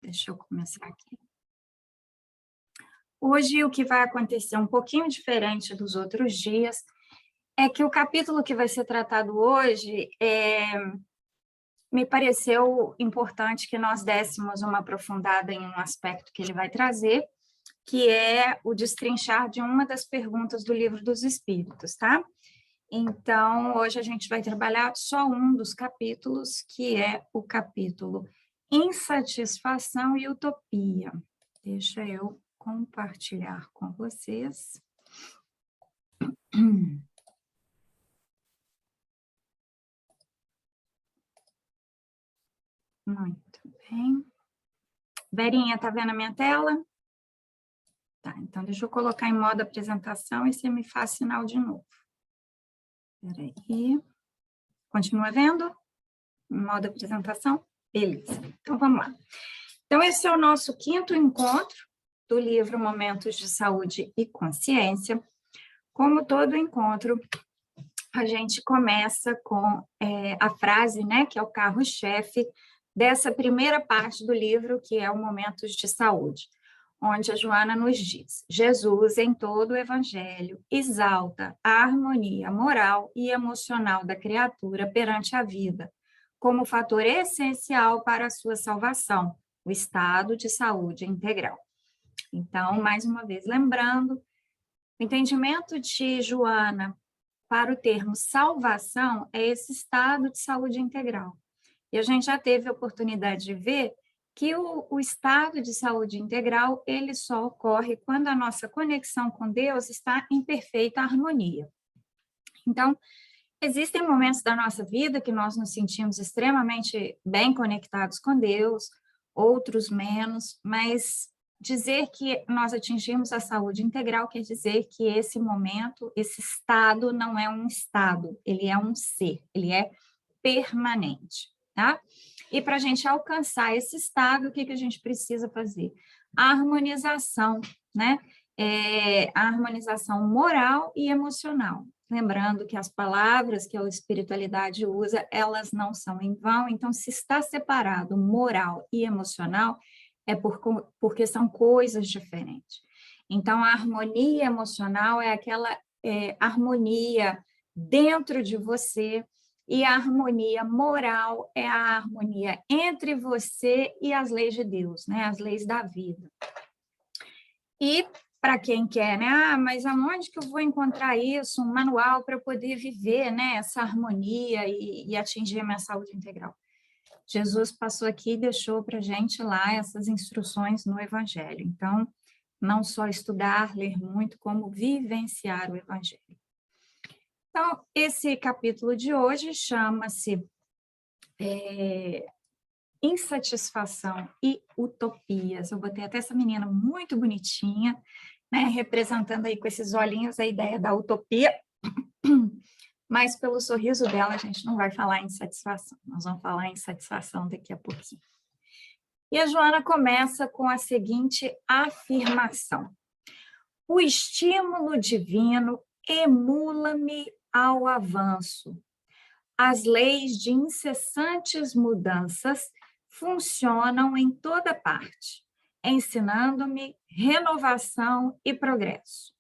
Deixa eu começar aqui. Hoje, o que vai acontecer um pouquinho diferente dos outros dias é que o capítulo que vai ser tratado hoje me pareceu importante que nós dessemos uma aprofundada em um aspecto que ele vai trazer, que é o destrinchar de uma das perguntas do Livro dos Espíritos, tá? Então, hoje a gente vai trabalhar só um dos capítulos, que é o capítulo Insatisfação e Utopia. Deixa eu compartilhar com vocês. Muito bem. Verinha, tá vendo a minha tela? Tá, então deixa eu colocar em modo apresentação e você me faz sinal de novo. Espera aí. Continua vendo? Em modo apresentação? Beleza. Então, vamos lá. Então, esse é o nosso quinto encontro do livro Momentos de Saúde e Consciência. Como todo encontro, a gente começa com a frase, né, que é o carro-chefe dessa primeira parte do livro, que é o Momentos de Saúde, onde a Joana nos diz: Jesus, em todo o Evangelho, exalta a harmonia moral e emocional da criatura perante a vida, como fator essencial para a sua salvação, o estado de saúde integral. Então, mais uma vez, lembrando, o entendimento de Joana para o termo salvação é esse estado de saúde integral. E a gente já teve a oportunidade de ver que o estado de saúde integral, ele só ocorre quando a nossa conexão com Deus está em perfeita harmonia. Então, existem momentos da nossa vida que nós nos sentimos extremamente bem conectados com Deus, outros menos, mas dizer que nós atingimos a saúde integral quer dizer que esse momento, esse estado não é um estado, ele é um ser, ele é permanente, tá? E para a gente alcançar esse estado, o que a gente precisa fazer? A harmonização, né? A harmonização moral e emocional. Lembrando que as palavras que a espiritualidade usa, elas não são em vão, então, se está separado moral e emocional, é porque são coisas diferentes. Então, a harmonia emocional é aquela harmonia dentro de você, e a harmonia moral é a harmonia entre você e as leis de Deus, né? As leis da vida. E para quem quer, né? Mas aonde que eu vou encontrar isso? Um manual para eu poder viver, né? Essa harmonia e atingir a minha saúde integral. Jesus passou aqui e deixou para a gente lá essas instruções no Evangelho. Então, não só estudar, ler muito, como vivenciar o Evangelho. Então, esse capítulo de hoje chama-se Insatisfação e Utopias. Eu botei até essa menina muito bonitinha, né, representando aí com esses olhinhos a ideia da utopia, mas pelo sorriso dela a gente não vai falar em satisfação, nós vamos falar em satisfação daqui a pouquinho. E a Joana começa com a seguinte afirmação: o estímulo divino emula-me ao avanço. As leis de incessantes mudanças funcionam em toda parte, ensinando-me renovação e progresso.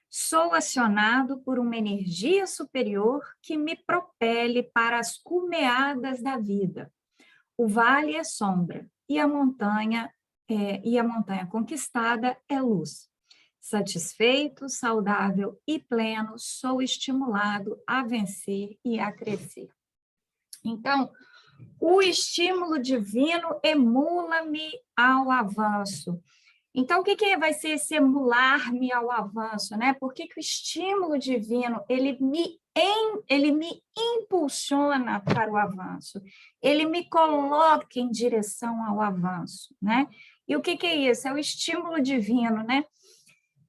Sou acionado por uma energia superior que me propele para as cumeadas da vida. O vale é sombra e a montanha conquistada é luz. Satisfeito, saudável e pleno, sou estimulado a vencer e a crescer. Então, o estímulo divino emula-me ao avanço. Então, o que vai ser esse emular-me ao avanço, né? Por que o estímulo divino, ele me impulsiona para o avanço, ele me coloca em direção ao avanço, né? E o que é isso? É o estímulo divino, né?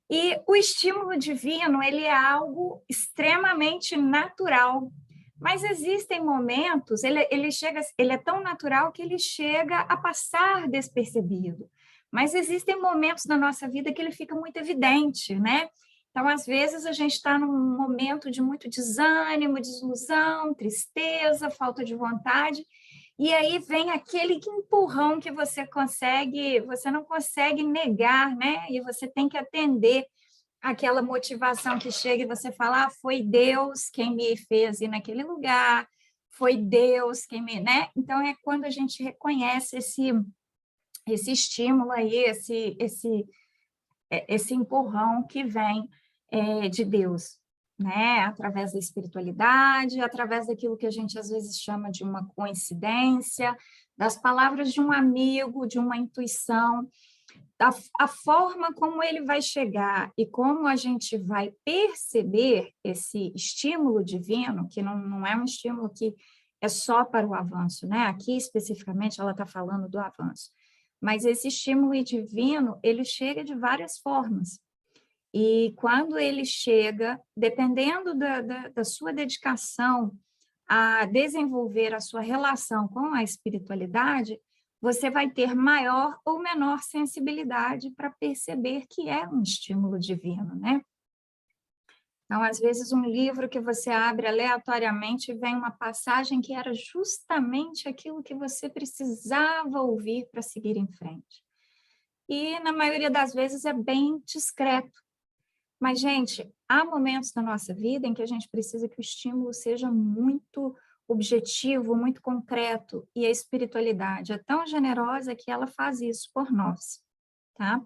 E o estímulo divino, ele é algo extremamente natural, mas existem momentos, ele é tão natural que ele chega a passar despercebido, mas existem momentos da nossa vida que ele fica muito evidente, né? Então, às vezes, a gente está num momento de muito desânimo, desilusão, tristeza, falta de vontade, E aí vem aquele empurrão que você não consegue negar, né? E você tem que atender aquela motivação que chega e você fala, ah, foi Deus quem me fez ir naquele lugar, foi Deus quem me, né? Então é quando a gente reconhece esse estímulo aí, esse empurrão que vem de Deus, né? Através da espiritualidade, através daquilo que a gente às vezes chama de uma coincidência, das palavras de um amigo, de uma intuição, a forma como ele vai chegar e como a gente vai perceber esse estímulo divino, que não é um estímulo que é só para o avanço, né? Aqui especificamente ela está falando do avanço. Mas esse estímulo divino, ele chega de várias formas. E quando ele chega, dependendo da sua dedicação a desenvolver a sua relação com a espiritualidade, você vai ter maior ou menor sensibilidade para perceber que é um estímulo divino, né? Então, às vezes, um livro que você abre aleatoriamente vem uma passagem que era justamente aquilo que você precisava ouvir para seguir em frente. E, na maioria das vezes, é bem discreto. Mas, gente, há momentos na nossa vida em que a gente precisa que o estímulo seja muito objetivo, muito concreto, e a espiritualidade é tão generosa que ela faz isso por nós, tá?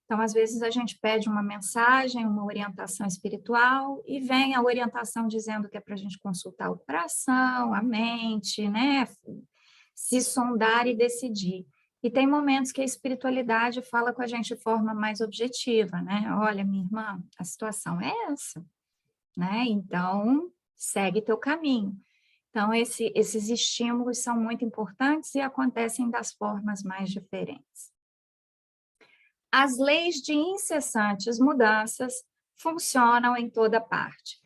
Então, às vezes, a gente pede uma mensagem, uma orientação espiritual, e vem a orientação dizendo que é para a gente consultar o coração, a mente, né? Se sondar e decidir. E tem momentos que a espiritualidade fala com a gente de forma mais objetiva, né? Olha, minha irmã, a situação é essa, né? Então, segue teu caminho. Então, esses estímulos são muito importantes e acontecem das formas mais diferentes. As leis de incessantes mudanças funcionam em toda parte.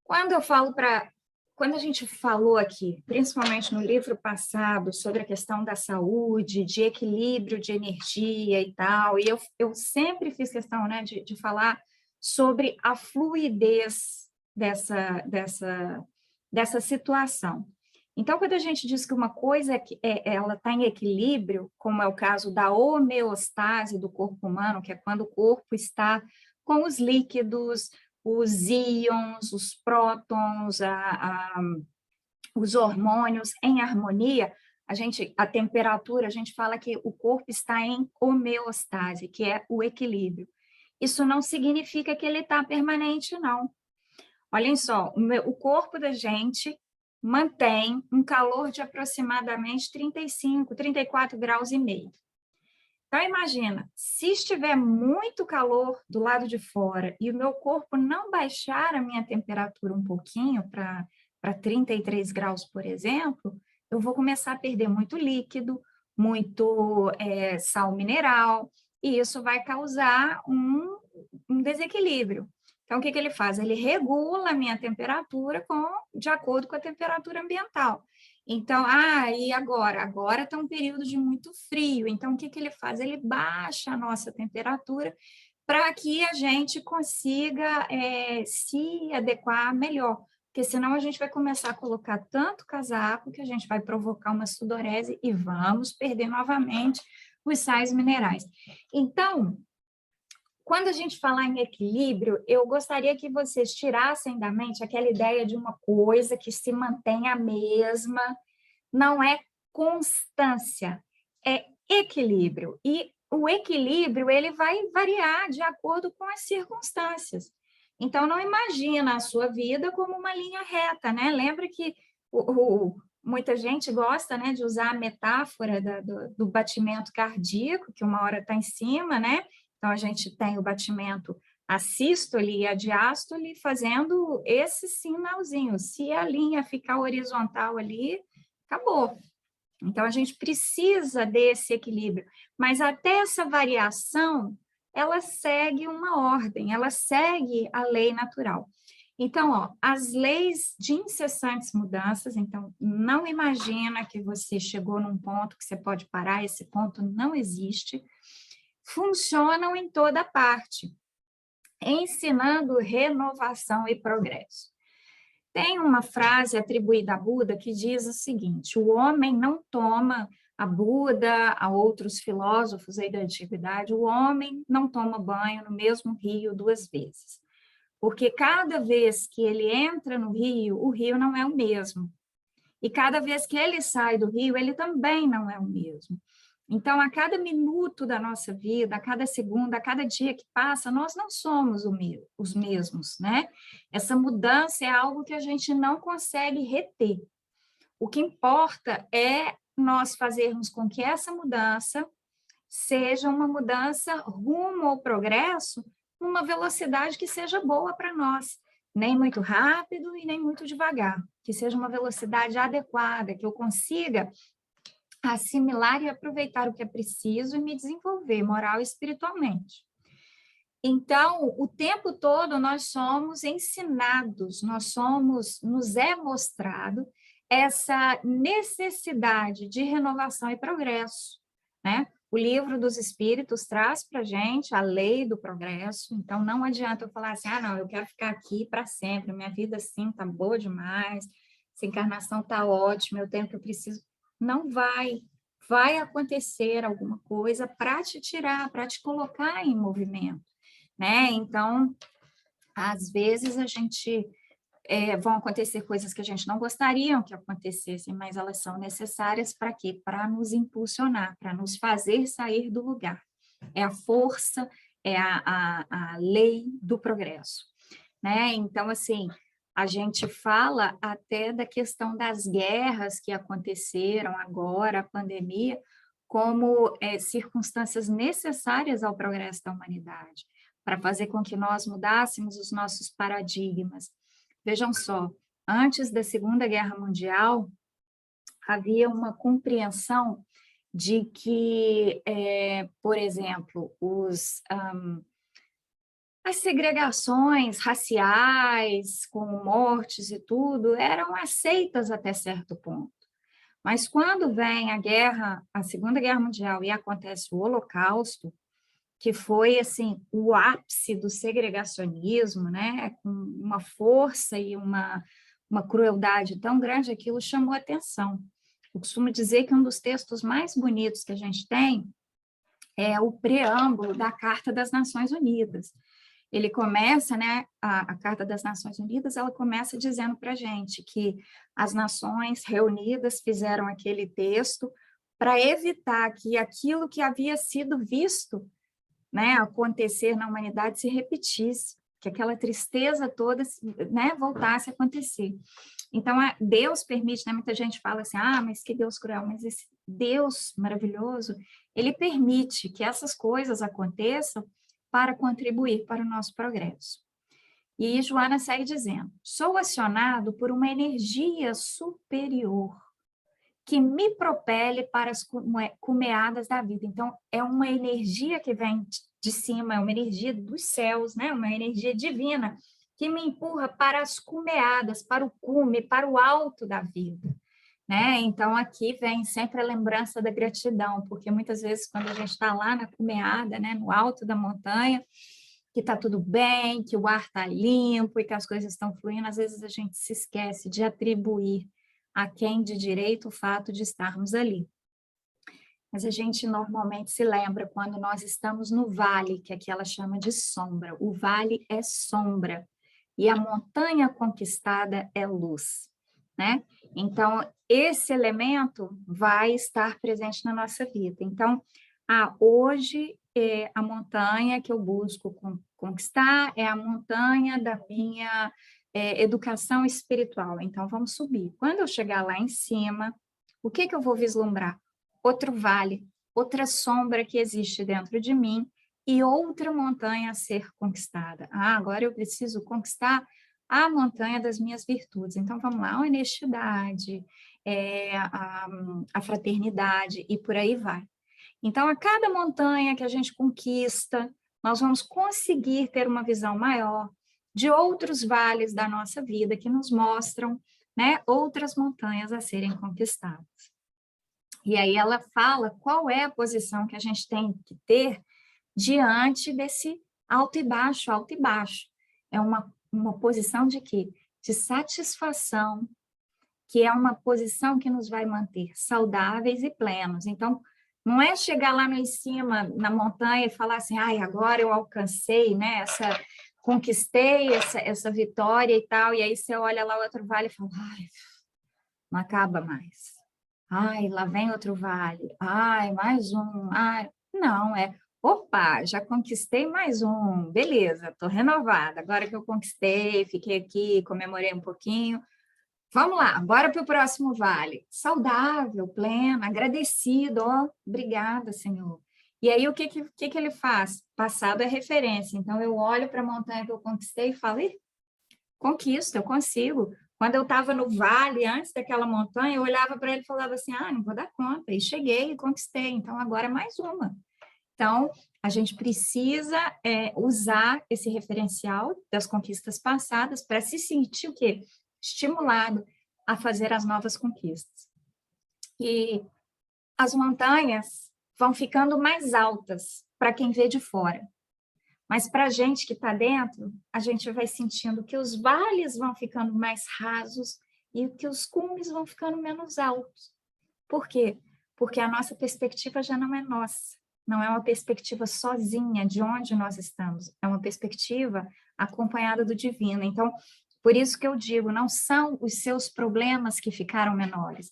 Quando a gente falou aqui, principalmente no livro passado, sobre a questão da saúde, de equilíbrio de energia e tal, e eu sempre fiz questão, né, de falar sobre a fluidez dessa situação. Então, quando a gente diz que uma coisa ela está em equilíbrio, como é o caso da homeostase do corpo humano, que é quando o corpo está com os líquidos, os íons, os prótons, os hormônios em harmonia, a temperatura, a gente fala que o corpo está em homeostase, que é o equilíbrio. Isso não significa que ele está permanente, não. Olhem só, o corpo da gente mantém um calor de aproximadamente 35, 34 graus e meio. Então, imagina, se estiver muito calor do lado de fora e o meu corpo não baixar a minha temperatura um pouquinho para 33 graus, por exemplo, eu vou começar a perder muito líquido, muito sal mineral, e isso vai causar um desequilíbrio. Então, o que ele faz? Ele regula a minha temperatura de acordo com a temperatura ambiental. Então, e agora? Agora está um período de muito frio. Então, o que ele faz? Ele baixa a nossa temperatura para que a gente consiga se adequar melhor. Porque senão a gente vai começar a colocar tanto casaco que a gente vai provocar uma sudorese e vamos perder novamente os sais minerais. Então, quando a gente falar em equilíbrio, eu gostaria que vocês tirassem da mente aquela ideia de uma coisa que se mantém a mesma, não é constância, é equilíbrio. E o equilíbrio ele vai variar de acordo com as circunstâncias. Então, não imagina a sua vida como uma linha reta, né? Lembra que muita gente gosta, né, de usar a metáfora do batimento cardíaco, que uma hora está em cima, né? Então, a gente tem o batimento a sístole e a diástole fazendo esse sinalzinho. Se a linha ficar horizontal ali, acabou. Então, a gente precisa desse equilíbrio. Mas até essa variação, ela segue uma ordem, ela segue a lei natural. Então, as leis de incessantes mudanças, então, não imagina que você chegou num ponto que você pode parar, esse ponto não existe, funcionam em toda parte, ensinando renovação e progresso. Tem uma frase atribuída a Buda que diz o seguinte: o homem não toma, a Buda, a outros filósofos aí da antiguidade, o homem não toma banho no mesmo rio 2 vezes. Porque cada vez que ele entra no rio, o rio não é o mesmo. E cada vez que ele sai do rio, ele também não é o mesmo. Então, a cada minuto da nossa vida, a cada segundo, a cada dia que passa, nós não somos os mesmos, né? Essa mudança é algo que a gente não consegue reter. O que importa é nós fazermos com que essa mudança seja uma mudança rumo ao progresso, numa velocidade que seja boa para nós, nem muito rápido e nem muito devagar, que seja uma velocidade adequada, que eu consiga assimilar e aproveitar o que é preciso e me desenvolver moral e espiritualmente. Então, o tempo todo nós somos ensinados, nos é mostrado essa necessidade de renovação e progresso, né? O livro dos Espíritos traz para a gente a lei do progresso, então não adianta eu falar assim, não, eu quero ficar aqui para sempre, minha vida assim está boa demais, essa encarnação está ótima, eu tenho o que eu preciso. Não vai acontecer alguma coisa para te tirar, para te colocar em movimento, né? Então, às vezes vão acontecer coisas que a gente não gostaria que acontecessem, mas elas são necessárias para quê? Para nos impulsionar, para nos fazer sair do lugar. É a força, é a lei do progresso, né? Então, assim, a gente fala até da questão das guerras que aconteceram agora, a pandemia, como circunstâncias necessárias ao progresso da humanidade, para fazer com que nós mudássemos os nossos paradigmas. Vejam só, antes da Segunda Guerra Mundial, havia uma compreensão de que, por exemplo, as segregações raciais, com mortes e tudo, eram aceitas até certo ponto. Mas quando vem a Segunda Guerra Mundial e acontece o Holocausto, que foi assim o ápice do segregacionismo, né? Com uma força e uma crueldade tão grande, aquilo chamou atenção. Eu costumo dizer que um dos textos mais bonitos que a gente tem é o preâmbulo da Carta das Nações Unidas. Ele começa, né, a Carta das Nações Unidas, ela começa dizendo para a gente que as nações reunidas fizeram aquele texto para evitar que aquilo que havia sido visto, né, acontecer na humanidade se repetisse, que aquela tristeza toda, né, voltasse a acontecer. Então, Deus permite, né, muita gente fala assim, mas que Deus cruel, mas esse Deus maravilhoso, ele permite que essas coisas aconteçam para contribuir para o nosso progresso. E Joana segue dizendo, sou acionado por uma energia superior que me propele para as cumeadas da vida. Então, é uma energia que vem de cima, é uma energia dos céus, né? Uma energia divina que me empurra para as cumeadas, para o cume, para o alto da vida. Né? Então, aqui vem sempre a lembrança da gratidão, porque muitas vezes, quando a gente está lá na cumeada, né, no alto da montanha, que está tudo bem, que o ar está limpo e que as coisas estão fluindo, às vezes a gente se esquece de atribuir a quem de direito o fato de estarmos ali. Mas a gente normalmente se lembra quando nós estamos no vale, que aqui ela chama de sombra. O vale é sombra e a montanha conquistada é luz, né? Então, esse elemento vai estar presente na nossa vida. Então, hoje a montanha que eu busco conquistar é a montanha da minha educação espiritual. Então, vamos subir. Quando eu chegar lá em cima, o que eu vou vislumbrar? Outro vale, outra sombra que existe dentro de mim e outra montanha a ser conquistada. Agora eu preciso conquistar a montanha das minhas virtudes. Então, vamos lá, a honestidade, a fraternidade e por aí vai. Então, a cada montanha que a gente conquista, nós vamos conseguir ter uma visão maior de outros vales da nossa vida que nos mostram, né, outras montanhas a serem conquistadas. E aí ela fala qual é a posição que a gente tem que ter diante desse alto e baixo, alto e baixo. É uma posição de quê? de satisfação, que é uma posição que nos vai manter saudáveis e plenos. Então, não é chegar lá em cima, na montanha, e falar assim, ai, agora eu alcancei, né, conquistei essa vitória e tal, e aí você olha lá o outro vale e fala, ai, não acaba mais. Ai, lá vem outro vale. Ai, mais um. Ai, não, opa, já conquistei mais um. Beleza, estou renovada. Agora que eu conquistei, fiquei aqui, comemorei um pouquinho. Vamos lá, bora para o próximo vale. Saudável, plena, agradecido. Ó, obrigada, Senhor. E aí, o que ele faz? Passado é referência. Então, eu olho para a montanha que eu conquistei e falo, conquisto, eu consigo. Quando eu estava no vale, antes daquela montanha, eu olhava para ele e falava assim, não vou dar conta. E cheguei e conquistei, então agora é mais uma. Então, a gente precisa usar esse referencial das conquistas passadas para se sentir o quê? Estimulado a fazer as novas conquistas. E as montanhas vão ficando mais altas para quem vê de fora. Mas para a gente que está dentro, a gente vai sentindo que os vales vão ficando mais rasos e que os cumes vão ficando menos altos. Por quê? Porque a nossa perspectiva já não é nossa. Não é uma perspectiva sozinha de onde nós estamos. É uma perspectiva acompanhada do divino. Então, por isso que eu digo, não são os seus problemas que ficaram menores.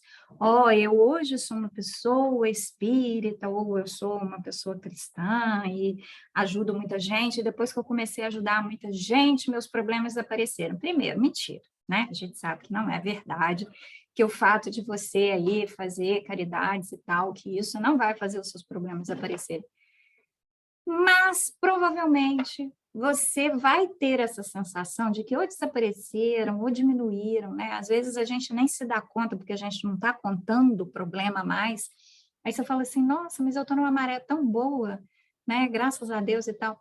Eu hoje sou uma pessoa espírita, ou eu sou uma pessoa cristã e ajudo muita gente, e depois que eu comecei a ajudar muita gente, meus problemas apareceram. Primeiro, mentira, né? A gente sabe que não é verdade, que o fato de você aí fazer caridades e tal, que isso não vai fazer os seus problemas aparecerem. Mas, provavelmente, você vai ter essa sensação de que ou desapareceram ou diminuíram, né? Às vezes a gente nem se dá conta, porque a gente não está contando o problema mais. Aí você fala assim, nossa, mas eu estou numa maré tão boa, né? Graças a Deus e tal.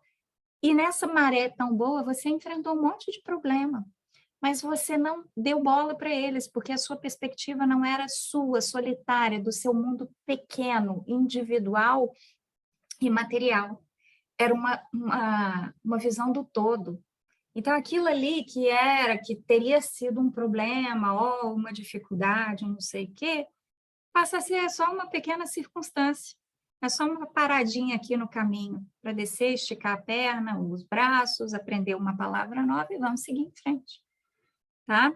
E nessa maré tão boa, você enfrentou um monte de problema, mas você não deu bola para eles, porque a sua perspectiva não era sua, solitária, do seu mundo pequeno, individual e material. Era uma visão do todo. Então, aquilo ali que teria sido um problema, ou uma dificuldade, não sei o quê, passa a ser só uma pequena circunstância. É só uma paradinha aqui no caminho, para descer, esticar a perna, os braços, aprender uma palavra nova e vamos seguir em frente. Tá?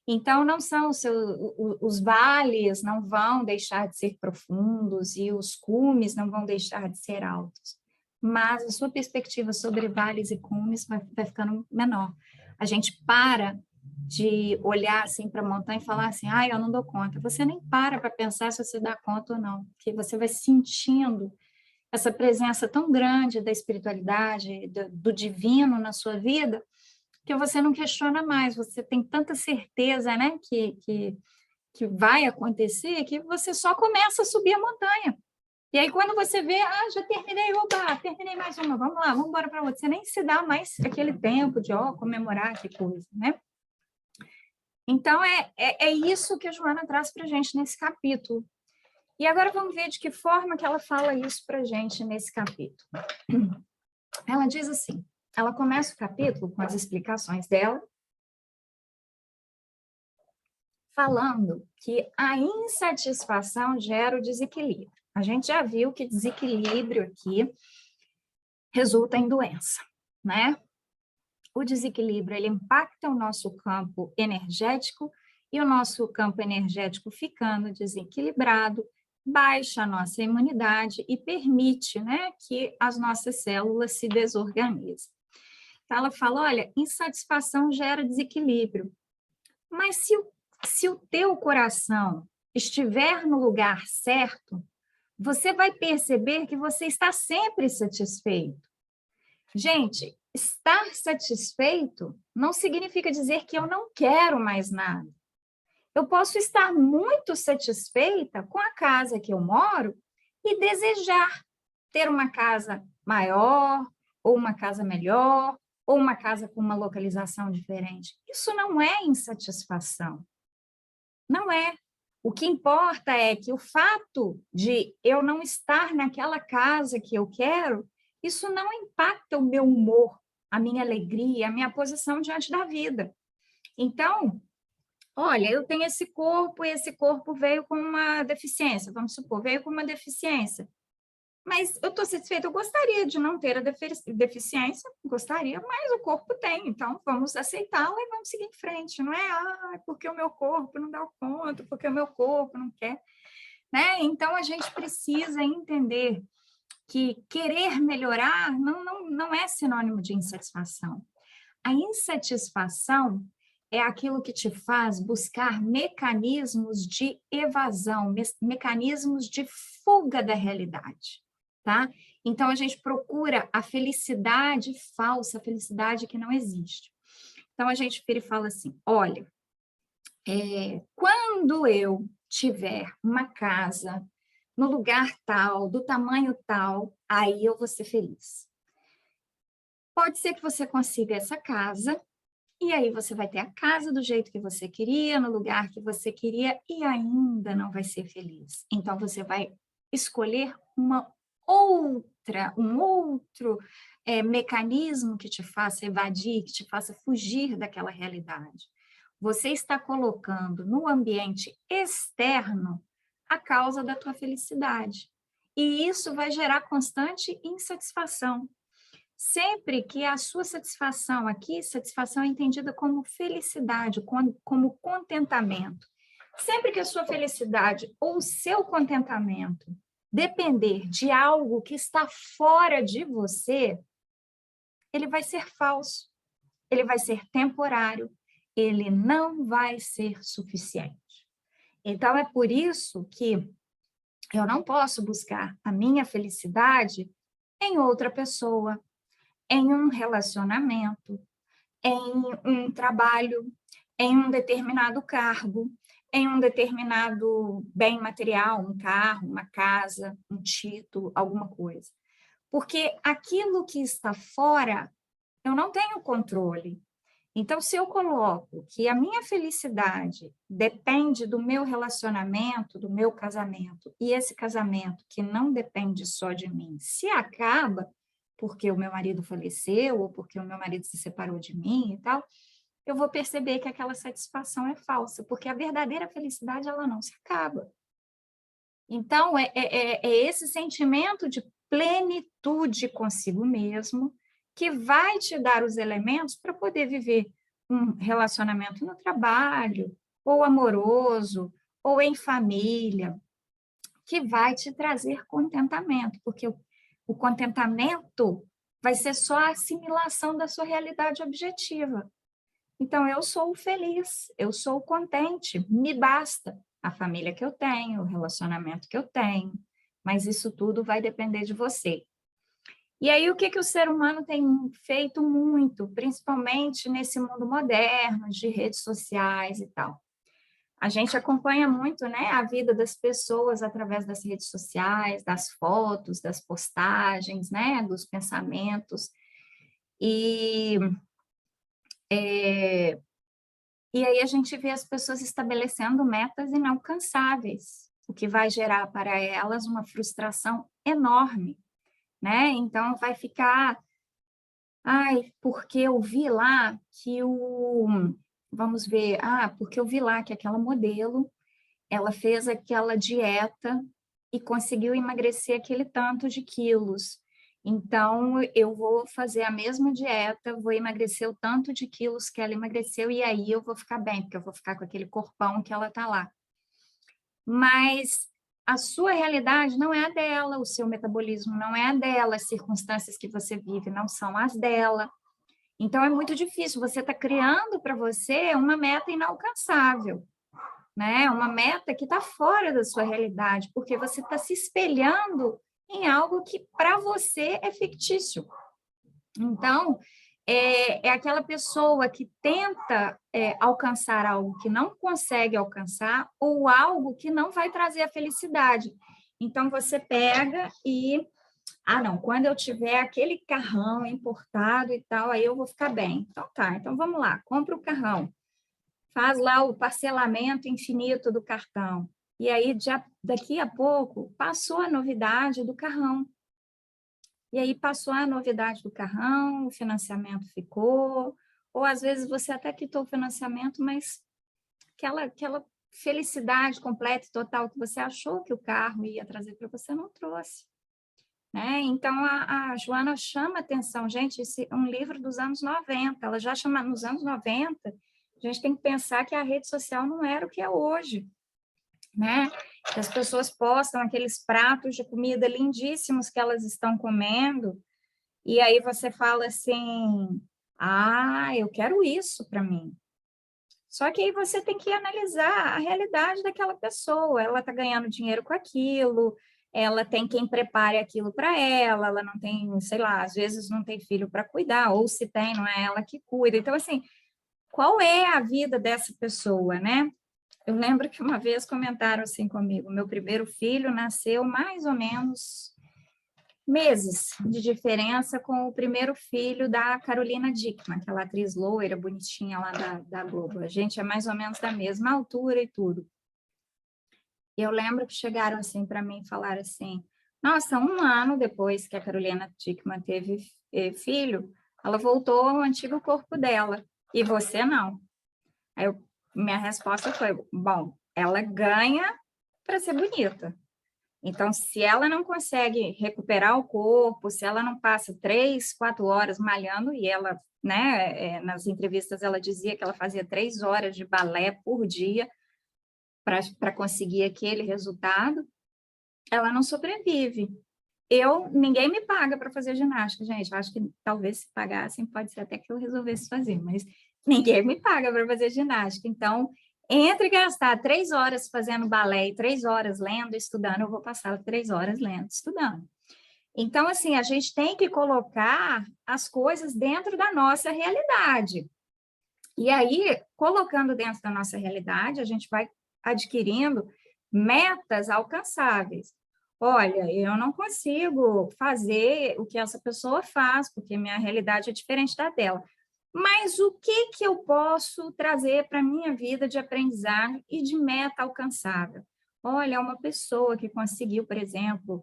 Então, não são os vales não vão deixar de ser profundos e os cumes não vão deixar de ser altos, mas a sua perspectiva sobre vales e cumes vai ficando menor. A gente para de olhar assim para a montanha e falar assim, eu não dou conta. Você nem para pensar se você dá conta ou não, porque você vai sentindo essa presença tão grande da espiritualidade, do divino na sua vida, que você não questiona mais, você tem tanta certeza, né, que vai acontecer, que você só começa a subir a montanha. E aí, quando você vê, já terminei, oba, terminei mais uma, vamos lá, vamos embora para outra. Você nem se dá mais aquele tempo de, comemorar, que coisa, né? Então, é isso que a Joana traz para a gente nesse capítulo. E agora vamos ver de que forma que ela fala isso para a gente nesse capítulo. Ela diz assim, ela começa o capítulo com as explicações dela, falando que a insatisfação gera o desequilíbrio. A gente já viu que desequilíbrio aqui resulta em doença, né? O desequilíbrio, ele impacta o nosso campo energético e o nosso campo energético ficando desequilibrado, baixa a nossa imunidade e permite, né, que as nossas células se desorganizem. Então, ela fala, olha, insatisfação gera desequilíbrio, mas se o teu coração estiver no lugar certo, você vai perceber que você está sempre satisfeito. Gente, estar satisfeito não significa dizer que eu não quero mais nada. Eu posso estar muito satisfeita com a casa que eu moro e desejar ter uma casa maior, ou uma casa melhor, ou uma casa com uma localização diferente. Isso não é insatisfação. Não é. O que importa é que o fato de eu não estar naquela casa que eu quero, isso não impacta o meu humor, a minha alegria, a minha posição diante da vida. Então, olha, eu tenho esse corpo e esse corpo veio com uma deficiência, vamos supor, veio com uma deficiência. Mas eu estou satisfeita, eu gostaria de não ter a deficiência, gostaria, mas o corpo tem, então vamos aceitá-la e vamos seguir em frente, não é porque o meu corpo não dá conta, porque o meu corpo não quer, né? Então a gente precisa entender que querer melhorar não é sinônimo de insatisfação. A insatisfação é aquilo que te faz buscar mecanismos de evasão, mecanismos de fuga da realidade. Tá? Então, a gente procura a felicidade falsa, a felicidade que não existe. Então, a gente vira e fala assim, olha, quando eu tiver uma casa no lugar tal, do tamanho tal, aí eu vou ser feliz. Pode ser que você consiga essa casa, e aí você vai ter a casa do jeito que você queria, no lugar que você queria, e ainda não vai ser feliz. Então, você vai escolher um outro mecanismo que te faça evadir, que te faça fugir daquela realidade. Você está colocando no ambiente externo a causa da tua felicidade. E isso vai gerar constante insatisfação. Sempre que a sua satisfação aqui, satisfação é entendida como felicidade, como contentamento. Sempre que a sua felicidade ou o seu contentamento depender de algo que está fora de você, ele vai ser falso, ele vai ser temporário, ele não vai ser suficiente. Então, é por isso que eu não posso buscar a minha felicidade em outra pessoa, em um relacionamento, em um trabalho, em um determinado cargo, em um determinado bem material, um carro, uma casa, um título, alguma coisa. Porque aquilo que está fora, eu não tenho controle. Então, se eu coloco que a minha felicidade depende do meu relacionamento, do meu casamento, e esse casamento que não depende só de mim, se acaba porque o meu marido faleceu ou porque o meu marido se separou de mim e tal, eu vou perceber que aquela satisfação é falsa, porque a verdadeira felicidade ela não se acaba. Então, é esse sentimento de plenitude consigo mesmo que vai te dar os elementos para poder viver um relacionamento no trabalho, ou amoroso, ou em família, que vai te trazer contentamento, porque o contentamento vai ser só a assimilação da sua realidade objetiva. Então, eu sou feliz, eu sou contente, me basta a família que eu tenho, o relacionamento que eu tenho, mas isso tudo vai depender de você. E aí, o que o ser humano tem feito muito, principalmente nesse mundo moderno, de redes sociais e tal? A gente acompanha muito, né, a vida das pessoas através das redes sociais, das fotos, das postagens, né, dos pensamentos. E aí a gente vê as pessoas estabelecendo metas inalcançáveis, o que vai gerar para elas uma frustração enorme, né? Então vai ficar, porque eu vi lá que vamos ver, porque eu vi lá que aquela modelo, ela fez aquela dieta e conseguiu emagrecer aquele tanto de quilos. Então, eu vou fazer a mesma dieta, vou emagrecer o tanto de quilos que ela emagreceu, e aí eu vou ficar bem, porque eu vou ficar com aquele corpão que ela está lá. Mas a sua realidade não é a dela, o seu metabolismo não é a dela, as circunstâncias que você vive não são as dela. Então, é muito difícil, você está criando para você uma meta inalcançável, né? Uma meta que está fora da sua realidade, porque você está se espelhando em algo que para você é fictício. Então, é aquela pessoa que tenta alcançar algo que não consegue alcançar ou algo que não vai trazer a felicidade. Então, você pega e, não, quando eu tiver aquele carrão importado e tal, aí eu vou ficar bem. Então, tá, então vamos lá, compra o carrão. Faz lá o parcelamento infinito do cartão. E aí, daqui a pouco, passou a novidade do carrão. E aí, passou a novidade do carrão, o financiamento ficou, ou às vezes você até quitou o financiamento, mas aquela felicidade completa e total que você achou que o carro ia trazer para você, não trouxe. Né? Então, a Joana chama atenção, gente, esse é um livro dos anos 90, ela já chama, nos anos 90, a gente tem que pensar que a rede social não era o que é hoje, né? Que as pessoas postam aqueles pratos de comida lindíssimos que elas estão comendo, e aí você fala assim, eu quero isso para mim. Só que aí você tem que analisar a realidade daquela pessoa, ela está ganhando dinheiro com aquilo, ela tem quem prepare aquilo para ela, ela não tem, sei lá, às vezes não tem filho para cuidar, ou se tem, não é ela que cuida. Então, assim, qual é a vida dessa pessoa, né? Eu lembro que uma vez comentaram assim comigo, meu primeiro filho nasceu mais ou menos meses de diferença com o primeiro filho da Carolina Dickmann, aquela atriz loira, bonitinha lá da Globo. A gente é mais ou menos da mesma altura e tudo. E eu lembro que chegaram assim para mim e falaram assim, nossa, 1 ano depois que a Carolina Dickmann teve filho, ela voltou ao antigo corpo dela, e você não. Aí minha resposta foi, bom, ela ganha para ser bonita. Então, se ela não consegue recuperar o corpo, se ela não passa 3, 4 horas malhando, e ela, né, nas entrevistas ela dizia que ela fazia 3 horas de balé por dia para conseguir aquele resultado, ela não sobrevive. Ninguém me paga para fazer ginástica, gente. Eu acho que talvez se pagassem, pode ser até que eu resolvesse fazer, mas ninguém me paga para fazer ginástica. Então, entre gastar 3 horas fazendo balé e 3 horas lendo e estudando, eu vou passar 3 horas lendo e estudando. Então, assim, a gente tem que colocar as coisas dentro da nossa realidade. E aí, colocando dentro da nossa realidade, a gente vai adquirindo metas alcançáveis. Olha, eu não consigo fazer o que essa pessoa faz, porque minha realidade é diferente da dela. Mas o que eu posso trazer para a minha vida de aprendizagem e de meta alcançável? Olha, uma pessoa que conseguiu, por exemplo,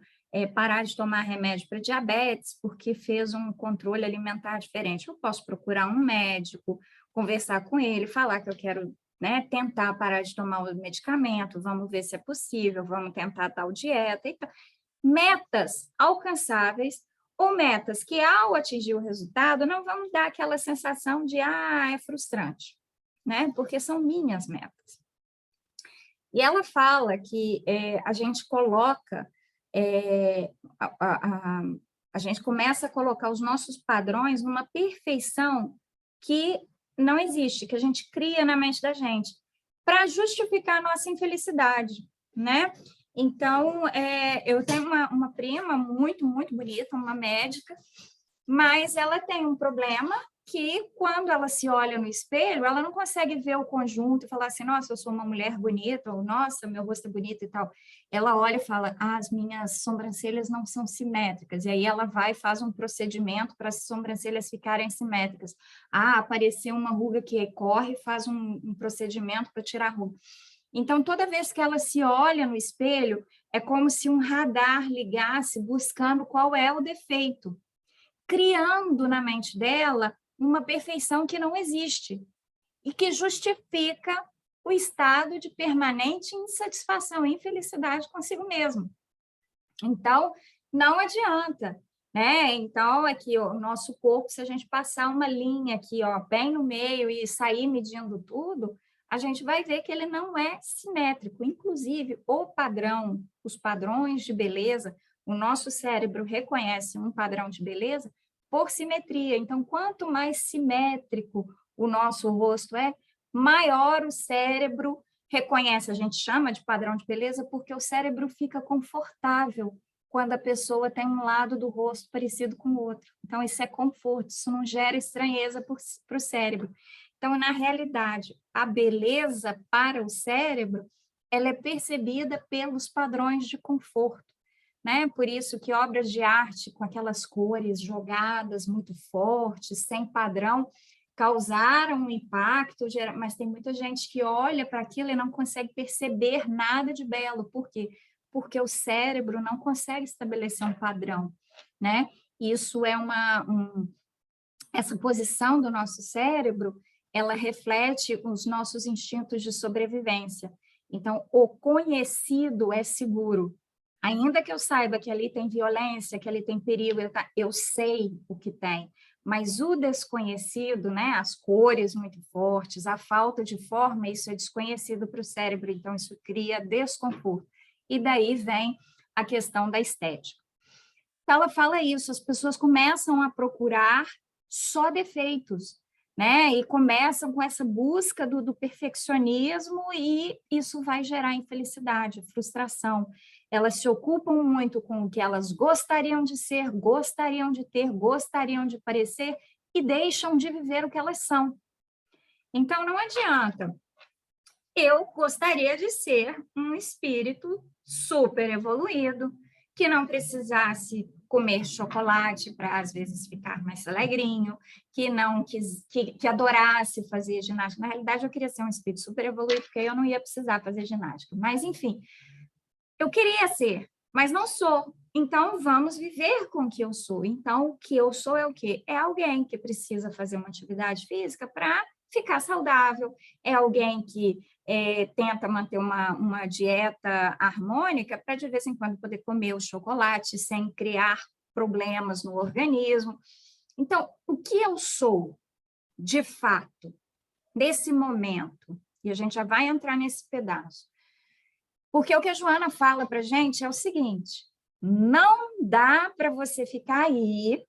parar de tomar remédio para diabetes porque fez um controle alimentar diferente. Eu posso procurar um médico, conversar com ele, falar que eu quero, né, tentar parar de tomar o medicamento, vamos ver se é possível, vamos tentar tal dieta e tal. Metas alcançáveis ou metas que, ao atingir o resultado, não vão dar aquela sensação de, é frustrante, né? Porque são minhas metas. E ela fala que a gente coloca, a gente começa a colocar os nossos padrões numa perfeição que não existe, que a gente cria na mente da gente, para justificar a nossa infelicidade, né? Então, eu tenho uma prima muito, muito bonita, uma médica, mas ela tem um problema que, quando ela se olha no espelho, ela não consegue ver o conjunto e falar assim, nossa, eu sou uma mulher bonita, ou nossa, meu rosto é bonito e tal. Ela olha e fala, as minhas sobrancelhas não são simétricas, e aí ela vai e faz um procedimento para as sobrancelhas ficarem simétricas. Apareceu uma ruga que corre, faz um procedimento para tirar a ruga. Então, toda vez que ela se olha no espelho, é como se um radar ligasse buscando qual é o defeito, criando na mente dela uma perfeição que não existe e que justifica o estado de permanente insatisfação e infelicidade consigo mesmo. Então, não adianta, né? Então, aqui, ó, o nosso corpo, se a gente passar uma linha aqui, ó, bem no meio e sair medindo tudo, a gente vai ver que ele não é simétrico. Inclusive, o padrão, os padrões de beleza, o nosso cérebro reconhece um padrão de beleza por simetria. Então, quanto mais simétrico o nosso rosto é, maior o cérebro reconhece. A gente chama de padrão de beleza porque o cérebro fica confortável quando a pessoa tem um lado do rosto parecido com o outro. Então, isso é conforto, isso não gera estranheza para o cérebro. Então, na realidade, a beleza para o cérebro, ela é percebida pelos padrões de conforto, né? Por isso que obras de arte com aquelas cores jogadas muito fortes, sem padrão, causaram um impacto, mas tem muita gente que olha para aquilo e não consegue perceber nada de belo. Por quê? Porque o cérebro não consegue estabelecer um padrão, né? Isso é essa posição do nosso cérebro, ela reflete os nossos instintos de sobrevivência. Então, o conhecido é seguro. Ainda que eu saiba que ali tem violência, que ali tem perigo, eu sei o que tem. Mas o desconhecido, né, as cores muito fortes, a falta de forma, isso é desconhecido para o cérebro, então isso cria desconforto. E daí vem a questão da estética. Então, ela fala isso, as pessoas começam a procurar só defeitos, né? E começam com essa busca do perfeccionismo e isso vai gerar infelicidade, frustração. Elas se ocupam muito com o que elas gostariam de ser, gostariam de ter, gostariam de parecer e deixam de viver o que elas são. Então, não adianta. Eu gostaria de ser um espírito super evoluído, que não precisasse comer chocolate para, às vezes, ficar mais alegrinho, que adorasse fazer ginástica. Na realidade, eu queria ser um espírito super evoluído, porque eu não ia precisar fazer ginástica. Mas, enfim, eu queria ser, mas não sou. Então, vamos viver com o que eu sou. Então, o que eu sou é o quê? É alguém que precisa fazer uma atividade física para ficar saudável, é alguém que tenta manter uma dieta harmônica para, de vez em quando, poder comer o chocolate sem criar problemas no organismo. Então, o que eu sou, de fato, nesse momento, e a gente já vai entrar nesse pedaço, porque o que a Joana fala para a gente é o seguinte, não dá para você ficar aí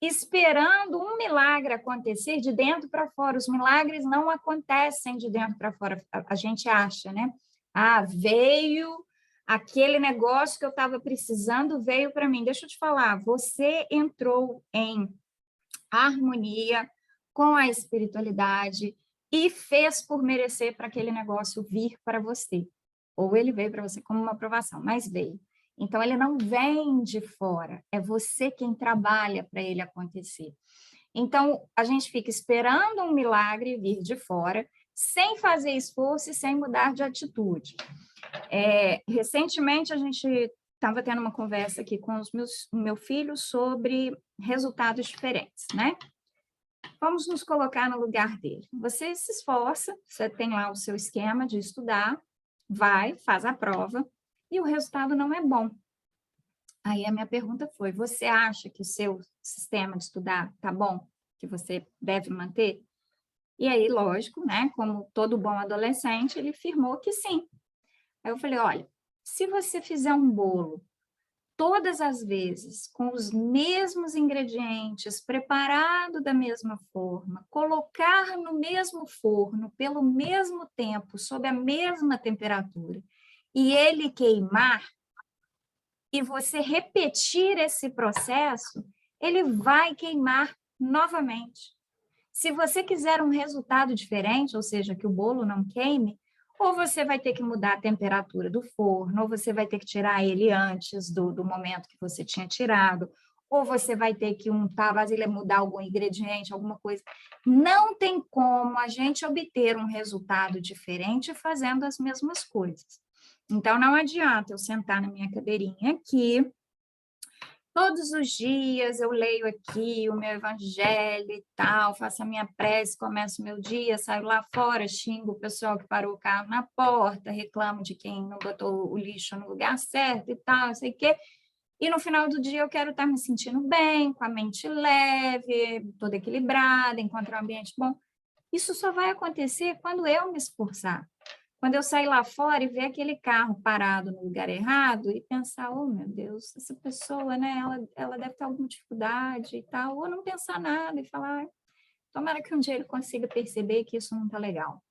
esperando um milagre acontecer de dentro para fora. Os milagres não acontecem de dentro para fora, a gente acha, né? Ah, veio aquele negócio que eu estava precisando, veio para mim. Deixa eu te falar, você entrou em harmonia com a espiritualidade e fez por merecer para aquele negócio vir para você. Ou ele veio para você como uma aprovação, mas veio. Então, ele não vem de fora, é você quem trabalha para ele acontecer. Então, a gente fica esperando um milagre vir de fora, sem fazer esforço e sem mudar de atitude. Recentemente, a gente estava tendo uma conversa aqui com o meu filho sobre resultados diferentes, né? Vamos nos colocar no lugar dele. Você se esforça, você tem lá o seu esquema de estudar, vai, faz a prova, e o resultado não é bom. Aí a minha pergunta foi, você acha que o seu sistema de estudar tá bom? Que você deve manter? E aí, lógico, né, como todo bom adolescente, ele afirmou que sim. Aí eu falei, olha, se você fizer um bolo todas as vezes com os mesmos ingredientes, preparado da mesma forma, colocar no mesmo forno pelo mesmo tempo, sob a mesma temperatura, e ele queimar, e você repetir esse processo, ele vai queimar novamente. Se você quiser um resultado diferente, ou seja, que o bolo não queime, ou você vai ter que mudar a temperatura do forno, ou você vai ter que tirar ele antes do momento que você tinha tirado, ou você vai ter que untar a vasilha, mudar algum ingrediente, alguma coisa. Não tem como a gente obter um resultado diferente fazendo as mesmas coisas. Então, não adianta eu sentar na minha cadeirinha aqui, todos os dias eu leio aqui o meu evangelho e tal, faço a minha prece, começo o meu dia, saio lá fora, xingo o pessoal que parou o carro na porta, reclamo de quem não botou o lixo no lugar certo e tal, não sei o quê. E no final do dia eu quero estar me sentindo bem, com a mente leve, toda equilibrada, encontrar um ambiente bom. Isso só vai acontecer quando eu me esforçar. Quando eu sair lá fora e ver aquele carro parado no lugar errado e pensar, oh, meu Deus, essa pessoa, né, ela deve ter alguma dificuldade e tal, ou não pensar nada e falar, tomara que um dia ele consiga perceber que isso não está legal.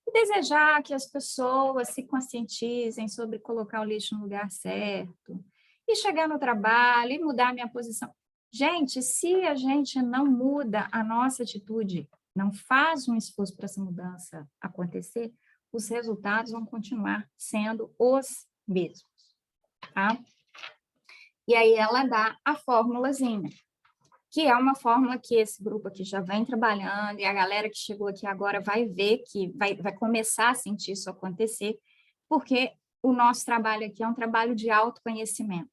E desejar que as pessoas se conscientizem sobre colocar o lixo no lugar certo, e chegar no trabalho e mudar a minha posição. Gente, se a gente não muda a nossa atitude, não faz um esforço para essa mudança acontecer, os resultados vão continuar sendo os mesmos, tá? E aí ela dá a formulazinha, que é uma fórmula que esse grupo aqui já vem trabalhando, e a galera que chegou aqui agora vai ver que vai começar a sentir isso acontecer, porque o nosso trabalho aqui é um trabalho de autoconhecimento.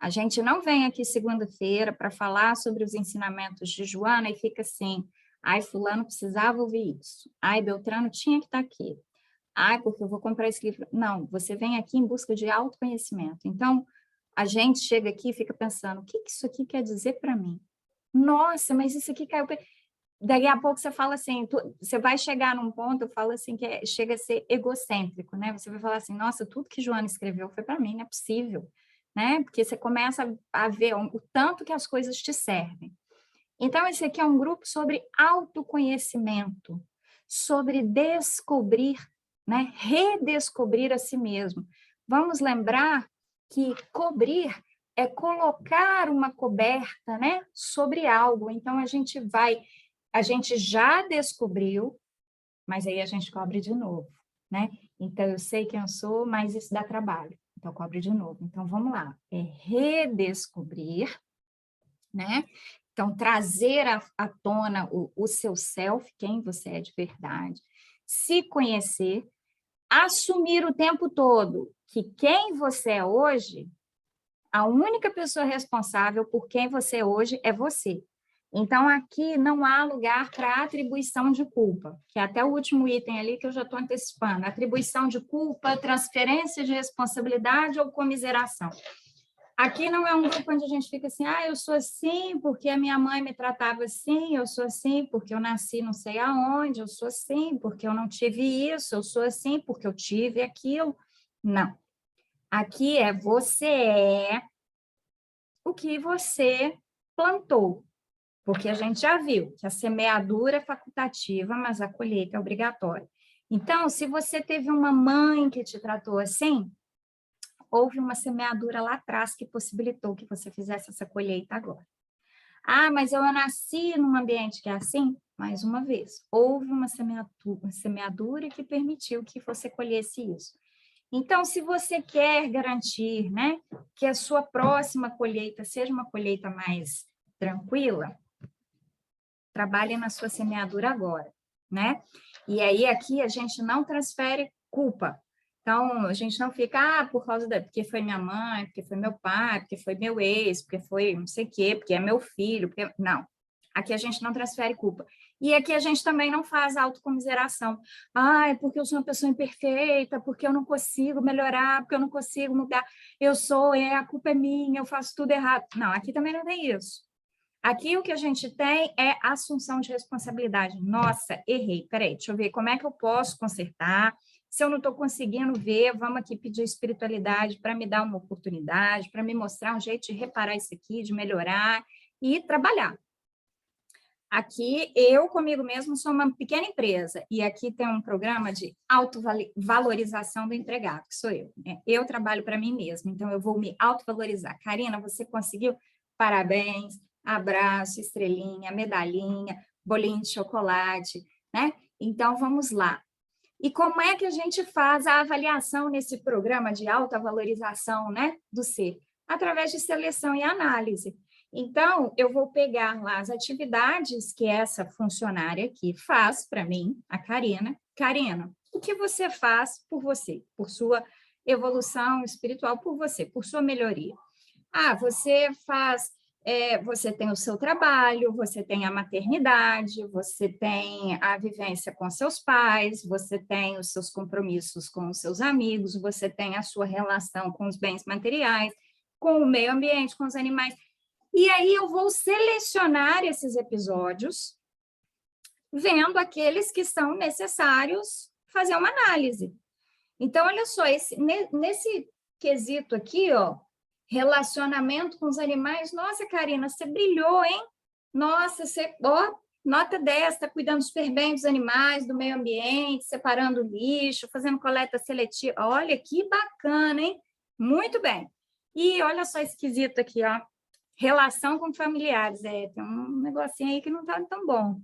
A gente não vem aqui segunda-feira para falar sobre os ensinamentos de Joana e fica assim, ai, fulano precisava ouvir isso, ai, Beltrano tinha que estar aqui, ai, porque eu vou comprar esse livro. Não, você vem aqui em busca de autoconhecimento. Então, a gente chega aqui e fica pensando, o que isso aqui quer dizer para mim? Nossa, mas isso aqui caiu... Daí a pouco você fala assim, você vai chegar num ponto, eu falo assim, que chega a ser egocêntrico, né? Você vai falar assim, nossa, tudo que Joana escreveu foi para mim, não é possível, né? Porque você começa a ver o tanto que as coisas te servem. Então, esse aqui é um grupo sobre autoconhecimento, sobre descobrir, né? Redescobrir a si mesmo. Vamos lembrar que cobrir é colocar uma coberta, né, sobre algo. Então, a gente já descobriu, mas aí a gente cobre de novo, né? Então, eu sei quem eu sou, mas isso dá trabalho. Então, cobre de novo. Então, vamos lá. É redescobrir, né? Então, trazer à tona o seu self, quem você é de verdade, se conhecer, assumir o tempo todo que quem você é hoje, a única pessoa responsável por quem você é hoje é você. Então, aqui não há lugar para atribuição de culpa, que é até o último item ali que eu já estou antecipando. Atribuição de culpa, transferência de responsabilidade ou comiseração. Aqui não é um grupo onde a gente fica assim, eu sou assim porque a minha mãe me tratava assim, eu sou assim porque eu nasci não sei aonde, eu sou assim porque eu não tive isso, eu sou assim porque eu tive aquilo. Não. Aqui é você é o que você plantou, porque a gente já viu que a semeadura é facultativa, mas a colheita é obrigatória. Então, se você teve uma mãe que te tratou assim, houve uma semeadura lá atrás que possibilitou que você fizesse essa colheita agora. Mas eu nasci num ambiente que é assim? Mais uma vez, houve uma semeadura que permitiu que você colhesse isso. Então, se você quer garantir, né, que a sua próxima colheita seja uma colheita mais tranquila, trabalhe na sua semeadura agora, né? E aí aqui a gente não transfere culpa. Então, a gente não fica, por causa porque foi minha mãe, porque foi meu pai, porque foi meu ex, porque foi não sei o quê, porque é meu filho, porque... Não. Aqui a gente não transfere culpa. E aqui a gente também não faz autocomiseração. É porque eu sou uma pessoa imperfeita, porque eu não consigo melhorar, porque eu não consigo mudar. A culpa é minha, eu faço tudo errado. Não, aqui também não tem isso. Aqui o que a gente tem é assunção de responsabilidade. Nossa, errei, peraí, deixa eu ver como é que eu posso consertar. Se eu não estou conseguindo ver, vamos aqui pedir espiritualidade para me dar uma oportunidade, para me mostrar um jeito de reparar isso aqui, de melhorar e trabalhar. Aqui, eu comigo mesmo sou uma pequena empresa, e aqui tem um programa de autovalorização do empregado, que sou eu. Né? Eu trabalho para mim mesma, então eu vou me autovalorizar. Karina, você conseguiu? Parabéns, abraço, estrelinha, medalhinha, bolinho de chocolate, né? Então, vamos lá. E como é que a gente faz a avaliação nesse programa de autovalorização, né, do ser? Através de seleção e análise. Então, eu vou pegar lá as atividades que essa funcionária aqui faz para mim, a Karina. Karina, o que você faz por você, por sua evolução espiritual, por você, por sua melhoria? Você tem o seu trabalho, você tem a maternidade, você tem a vivência com seus pais, você tem os seus compromissos com os seus amigos, você tem a sua relação com os bens materiais, com o meio ambiente, com os animais. E aí eu vou selecionar esses episódios, vendo aqueles que são necessários fazer uma análise. Então, olha só, nesse quesito aqui, ó, relacionamento com os animais, nossa, Karina, você brilhou, hein? Nossa, nota 10, está cuidando super bem dos animais, do meio ambiente, separando lixo, fazendo coleta seletiva. Olha, que bacana, hein? Muito bem. E olha só esquisito aqui, ó. Relação com familiares. Tem um negocinho aí que não está tão bom.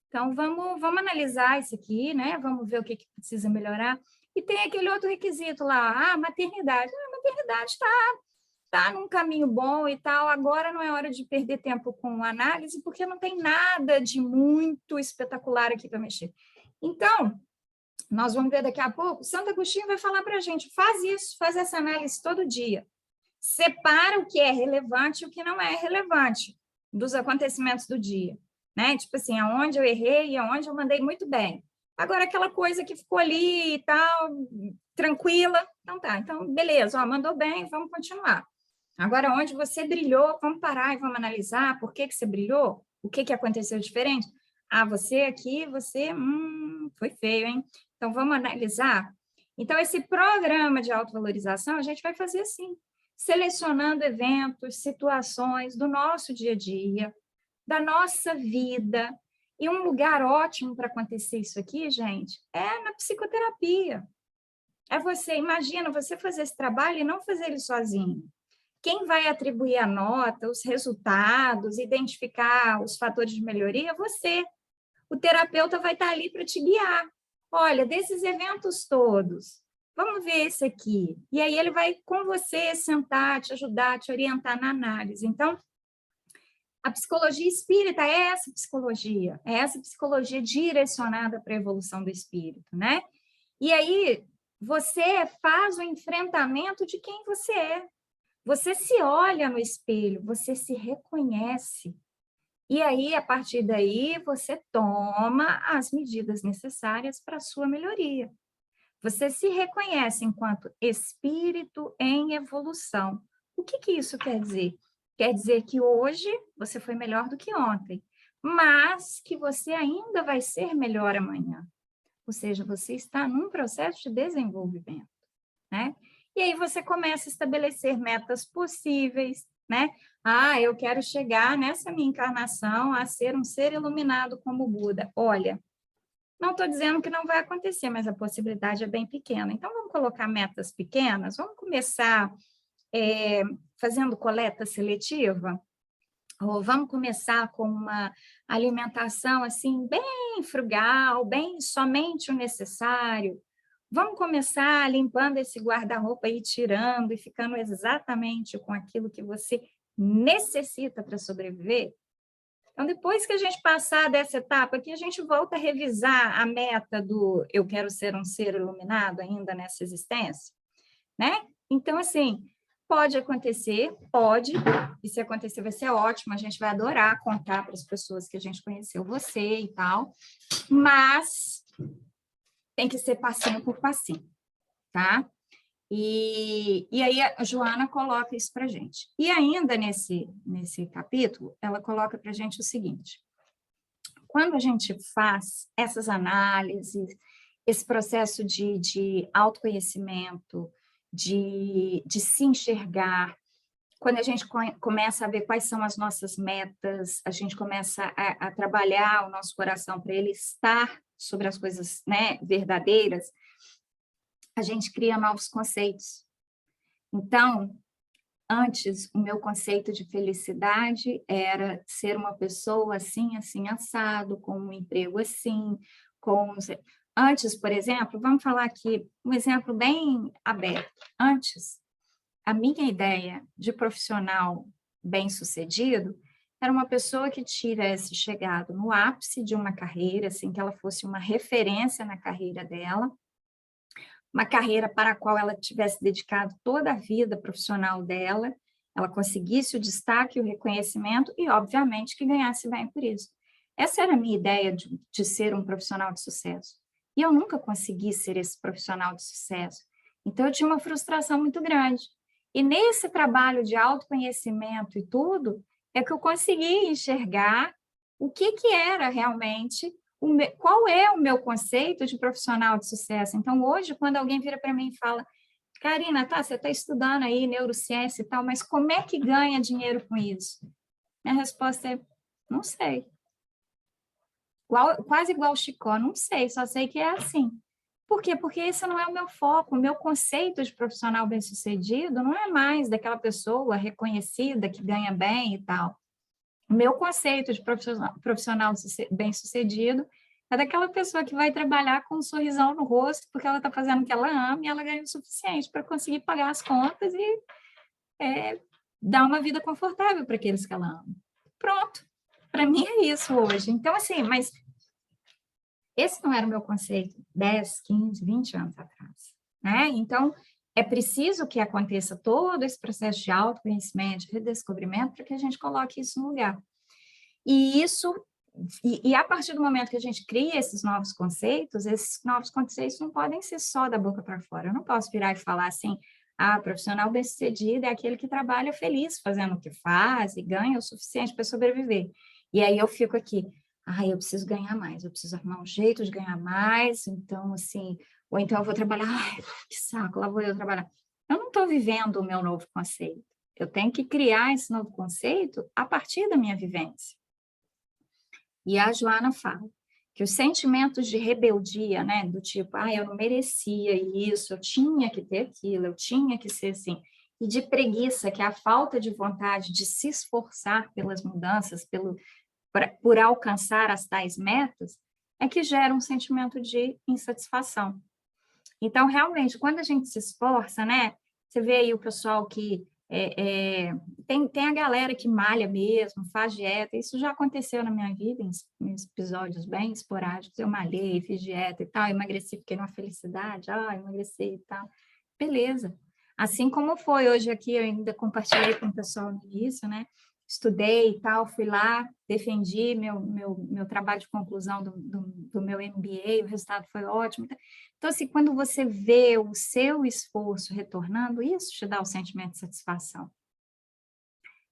Então, vamos analisar isso aqui, né? Vamos ver o que precisa melhorar. E tem aquele outro requisito lá, maternidade. A maternidade está num caminho bom e tal, agora não é hora de perder tempo com análise, porque não tem nada de muito espetacular aqui para mexer. Então, nós vamos ver daqui a pouco, Santo Agostinho vai falar para a gente, faz isso, faz essa análise todo dia. separa o que é relevante e o que não é relevante dos acontecimentos do dia, né? Tipo assim, aonde eu errei e aonde eu mandei muito bem. Agora, aquela coisa que ficou ali e tal, tranquila, então tá, então beleza, ó, mandou bem, vamos continuar. Agora, onde você brilhou, vamos parar e vamos analisar por que você brilhou, o que aconteceu diferente. Ah, você aqui, foi feio, hein? Então, vamos analisar. Então, esse programa de autovalorização, a gente vai fazer assim, selecionando eventos, situações do nosso dia a dia, da nossa vida. E um lugar ótimo para acontecer isso aqui, gente, é na psicoterapia. É você, imagina, você fazer esse trabalho e não fazer ele sozinho. Quem vai atribuir a nota, os resultados, identificar os fatores de melhoria? Você. O terapeuta vai estar ali para te guiar. Olha, desses eventos todos, vamos ver esse aqui. E aí ele vai com você sentar, te ajudar, te orientar na análise. Então, a psicologia espírita é essa psicologia direcionada para a evolução do espírito, né? E aí você faz o enfrentamento de quem você é. Você se olha no espelho, você se reconhece. E aí, a partir daí, você toma as medidas necessárias para a sua melhoria. Você se reconhece enquanto espírito em evolução. O que isso quer dizer? Quer dizer que hoje você foi melhor do que ontem, mas que você ainda vai ser melhor amanhã. Ou seja, você está num processo de desenvolvimento, né? E aí você começa a estabelecer metas possíveis, né? Ah, eu quero chegar nessa minha encarnação a ser um ser iluminado como Buda. Olha, não estou dizendo que não vai acontecer, mas a possibilidade é bem pequena. Então, vamos colocar metas pequenas? Vamos começar fazendo coleta seletiva? Ou vamos começar com uma alimentação assim bem frugal, bem somente o necessário? Vamos começar limpando esse guarda-roupa e tirando e ficando exatamente com aquilo que você necessita para sobreviver? Então, depois que a gente passar dessa etapa aqui, a gente volta a revisar a meta do eu quero ser um ser iluminado ainda nessa existência, né? Então, assim, pode acontecer, pode, e se acontecer vai ser ótimo, a gente vai adorar contar para as pessoas que a gente conheceu você e tal, mas tem que ser passinho por passinho, tá? E aí a Joana coloca isso para a gente. E ainda nesse capítulo, ela coloca para a gente o seguinte: quando a gente faz essas análises, esse processo de autoconhecimento, de se enxergar, quando a gente começa a ver quais são as nossas metas, a gente começa a trabalhar o nosso coração para ele estar sobre as coisas, né, verdadeiras, a gente cria novos conceitos. Então, antes, o meu conceito de felicidade era ser uma pessoa assim, assim, assado, com um emprego assim, com... Antes, por exemplo, vamos falar aqui um exemplo bem aberto. Antes, a minha ideia de profissional bem-sucedido era uma pessoa que tivesse chegado no ápice de uma carreira, assim, que ela fosse uma referência na carreira dela, uma carreira para a qual ela tivesse dedicado toda a vida profissional dela, ela conseguisse o destaque e o reconhecimento e, obviamente, que ganhasse bem por isso. Essa era a minha ideia de ser um profissional de sucesso. E eu nunca consegui ser esse profissional de sucesso. Então, eu tinha uma frustração muito grande. E nesse trabalho de autoconhecimento e tudo, é que eu consegui enxergar o que era realmente qual é o meu conceito de profissional de sucesso. Então, hoje, quando alguém vira para mim e fala, Karina, tá, você está estudando aí neurociência e tal, mas como é que ganha dinheiro com isso? Minha resposta é, não sei. Quase igual o Chicó, não sei, só sei que é assim. Por quê? Porque esse não é o meu foco, o meu conceito de profissional bem-sucedido não é mais daquela pessoa reconhecida que ganha bem e tal. O meu conceito de profissional bem-sucedido é daquela pessoa que vai trabalhar com um sorrisão no rosto, porque ela está fazendo o que ela ama e ela ganha o suficiente para conseguir pagar as contas e dar uma vida confortável para aqueles que ela ama. Pronto. Para mim é isso hoje. Então, assim, mas esse não era o meu conceito 10, 15, 20 anos atrás, né? Então, é preciso que aconteça todo esse processo de autoconhecimento, de redescobrimento, para que a gente coloque isso no lugar. E a partir do momento que a gente cria esses novos conceitos não podem ser só da boca para fora. Eu não posso virar e falar assim, profissional bem-sucedido é aquele que trabalha feliz fazendo o que faz e ganha o suficiente para sobreviver. E aí eu fico aqui, eu preciso ganhar mais, eu preciso arrumar um jeito de ganhar mais, então assim, ou então eu vou trabalhar, que saco, lá vou eu trabalhar. Eu não estou vivendo o meu novo conceito. Eu tenho que criar esse novo conceito a partir da minha vivência. E a Joana fala que os sentimentos de rebeldia, né, do tipo, eu não merecia isso, eu tinha que ter aquilo, eu tinha que ser assim, e de preguiça, que é a falta de vontade de se esforçar pelas mudanças, por alcançar as tais metas, é que gera um sentimento de insatisfação. Então, realmente, quando a gente se esforça, né, você vê aí o pessoal que tem a galera que malha mesmo, faz dieta, isso já aconteceu na minha vida, em episódios bem esporádicos, eu malhei, fiz dieta e tal, emagreci, fiquei numa felicidade, emagreci e tal, beleza. Assim como foi hoje aqui, eu ainda compartilhei com o pessoal no início, né, estudei e tal, fui lá, defendi meu trabalho de conclusão do meu MBA, o resultado foi ótimo. Então, assim, quando você vê o seu esforço retornando, isso te dá o sentimento de satisfação.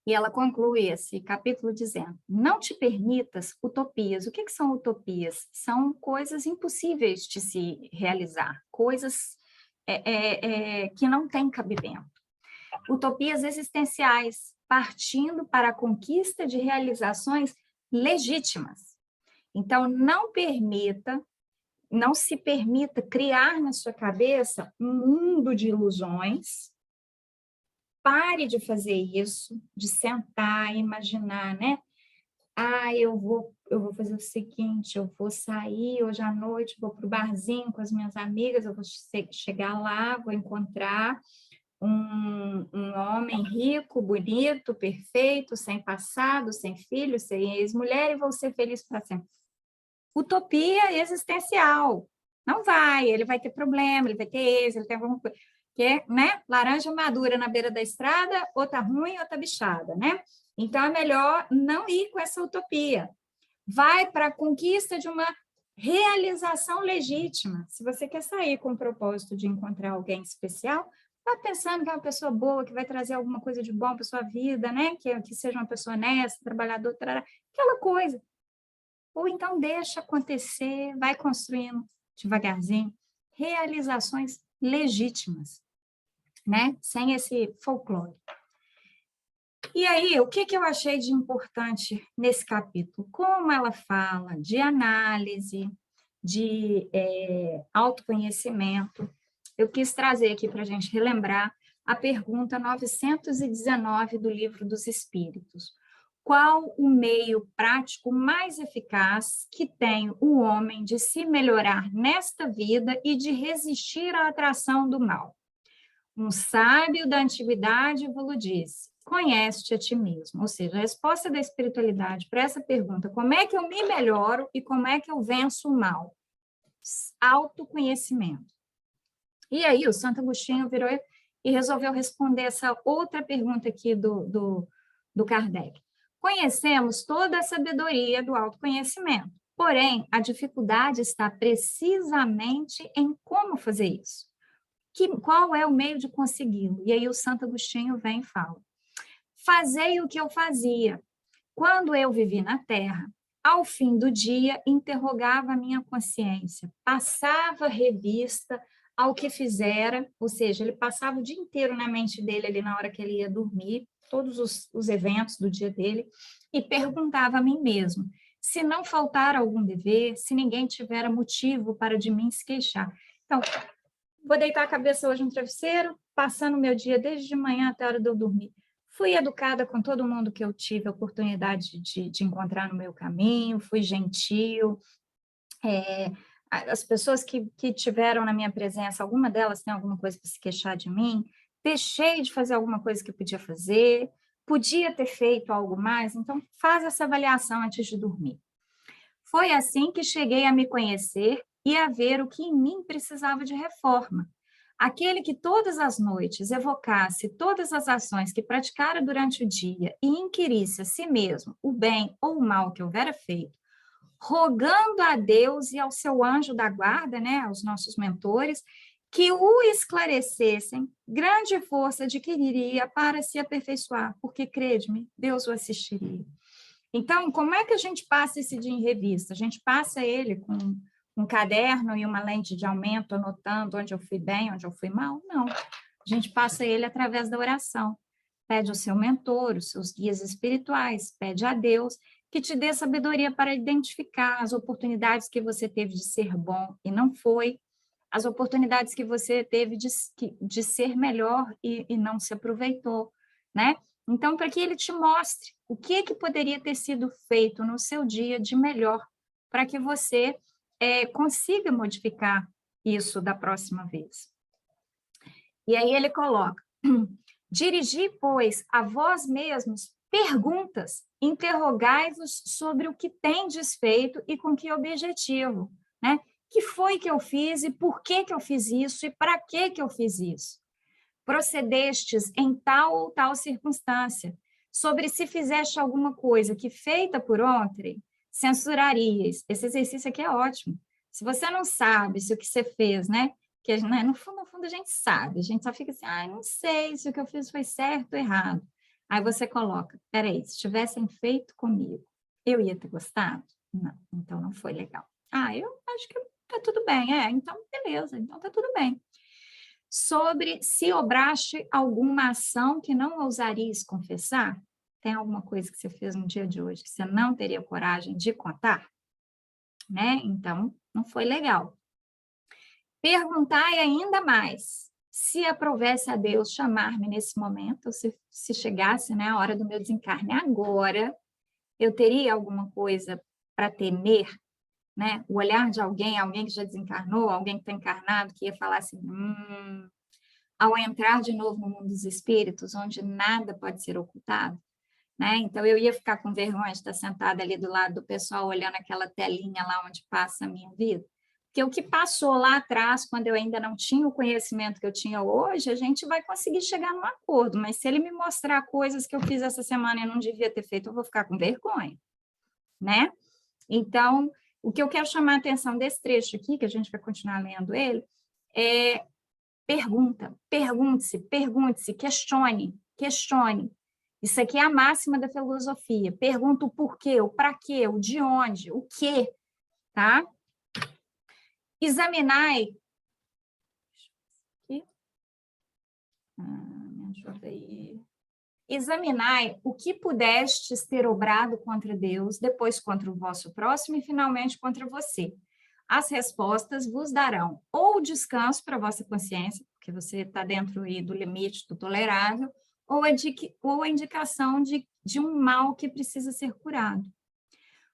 E ela conclui esse capítulo dizendo, não te permitas utopias. O que são utopias? São coisas impossíveis de se realizar, coisas que não têm cabimento. Utopias existenciais, partindo para a conquista de realizações legítimas. Então, não se permita criar na sua cabeça um mundo de ilusões. Pare de fazer isso, de sentar, imaginar, né? Eu vou fazer o seguinte, eu vou sair hoje à noite, vou para o barzinho com as minhas amigas, eu vou chegar lá, vou encontrar um homem rico, bonito, perfeito, sem passado, sem filho, sem ex-mulher, e vou ser feliz para sempre. Utopia existencial. Não vai, ele vai ter problema, ele vai ter ex, ele tem alguma coisa. Que é, né? Laranja madura na beira da estrada, ou tá ruim ou tá bichada, né? Então, é melhor não ir com essa utopia. Vai para a conquista de uma realização legítima. Se você quer sair com o propósito de encontrar alguém especial, vá pensando que é uma pessoa boa, que vai trazer alguma coisa de bom para sua vida, né? Que seja uma pessoa honesta, trabalhadora, aquela coisa. Ou então deixa acontecer, vai construindo devagarzinho realizações legítimas, né? Sem esse folclore. E aí, o que eu achei de importante nesse capítulo? Como ela fala de análise, de autoconhecimento, eu quis trazer aqui para a gente relembrar a pergunta 919 do Livro dos Espíritos. Qual o meio prático mais eficaz que tem o homem de se melhorar nesta vida e de resistir à atração do mal? Um sábio da antiguidade vos disse, conhece-te a ti mesmo. Ou seja, a resposta da espiritualidade para essa pergunta, como é que eu me melhoro e como é que eu venço o mal? Autoconhecimento. E aí o Santo Agostinho virou e resolveu responder essa outra pergunta aqui do Kardec. Conhecemos toda a sabedoria do autoconhecimento, porém, a dificuldade está precisamente em como fazer isso. Qual é o meio de consegui-lo? E aí o Santo Agostinho vem e fala, fazei o que eu fazia. Quando eu vivi na Terra, ao fim do dia, interrogava a minha consciência, passava revista ao que fizera, ou seja, ele passava o dia inteiro na mente dele, ali na hora que ele ia dormir, todos os eventos do dia dele, e perguntava a mim mesmo, se não faltar algum dever, se ninguém tiver motivo para de mim se queixar. Então, vou deitar a cabeça hoje no travesseiro, passando o meu dia desde de manhã até a hora de eu dormir. Fui educada com todo mundo que eu tive a oportunidade de encontrar no meu caminho, fui gentil. As pessoas que tiveram na minha presença, alguma delas tem alguma coisa para se queixar de mim, deixei de fazer alguma coisa que eu podia fazer, podia ter feito algo mais, então faz essa avaliação antes de dormir. Foi assim que cheguei a me conhecer e a ver o que em mim precisava de reforma. Aquele que todas as noites evocasse todas as ações que praticara durante o dia e inquirisse a si mesmo o bem ou o mal que houvera feito, rogando a Deus e ao seu anjo da guarda, né, aos nossos mentores, que o esclarecessem, grande força adquiriria para se aperfeiçoar, porque, crede-me, Deus o assistiria. Então, como é que a gente passa esse dia em revista? A gente passa ele com um caderno e uma lente de aumento, anotando onde eu fui bem, onde eu fui mal? Não. A gente passa ele através da oração. Pede ao seu mentor, os seus guias espirituais, pede a Deus que te dê sabedoria para identificar as oportunidades que você teve de ser bom e não foi, as oportunidades que você teve de ser melhor e não se aproveitou, né? Então, para que ele te mostre o que poderia ter sido feito no seu dia de melhor, para que você consiga modificar isso da próxima vez. E aí ele coloca, dirigi, pois, a vós mesmos perguntas, interrogai-vos sobre o que tendes feito e com que objetivo, né? Que foi que eu fiz e por que eu fiz isso e para que eu fiz isso? Procedestes em tal ou tal circunstância, sobre se fizeste alguma coisa que feita por ontem, censurarias. Esse exercício aqui é ótimo. Se você não sabe se o que você fez, né? Que né, no fundo a gente sabe, a gente só fica assim, não sei se o que eu fiz foi certo ou errado. Aí você coloca, peraí, se tivessem feito comigo, eu ia ter gostado? Não, então não foi legal. Eu acho que tá tudo bem, então beleza, então tá tudo bem. Sobre se obraste alguma ação que não ousarias confessar, tem alguma coisa que você fez no dia de hoje que você não teria coragem de contar? Né? Então, não foi legal. Perguntai ainda mais, se aprovesse a Deus chamar-me nesse momento, se chegasse, né, a hora do meu desencarne agora, eu teria alguma coisa para temer, né? O olhar de alguém que já desencarnou, alguém que está encarnado, que ia falar assim, ao entrar de novo no mundo dos espíritos, onde nada pode ser ocultado, né? Então, eu ia ficar com vergonha de estar sentada ali do lado do pessoal, olhando aquela telinha lá onde passa a minha vida. Porque o que passou lá atrás, quando eu ainda não tinha o conhecimento que eu tinha hoje, a gente vai conseguir chegar num acordo, mas se ele me mostrar coisas que eu fiz essa semana e não devia ter feito, eu vou ficar com vergonha, né? Então, o que eu quero chamar a atenção desse trecho aqui, que a gente vai continuar lendo ele, é pergunte-se, questione. Isso aqui é a máxima da filosofia. Pergunta o porquê, o para quê, o de onde, o quê, tá? Examinai. Aqui. Me ajuda aí. Examinai o que pudestes ter obrado contra Deus, depois contra o vosso próximo e finalmente contra você. As respostas vos darão ou descanso para a vossa consciência, porque você está dentro aí do limite do tolerável, ou a indicação de um mal que precisa ser curado.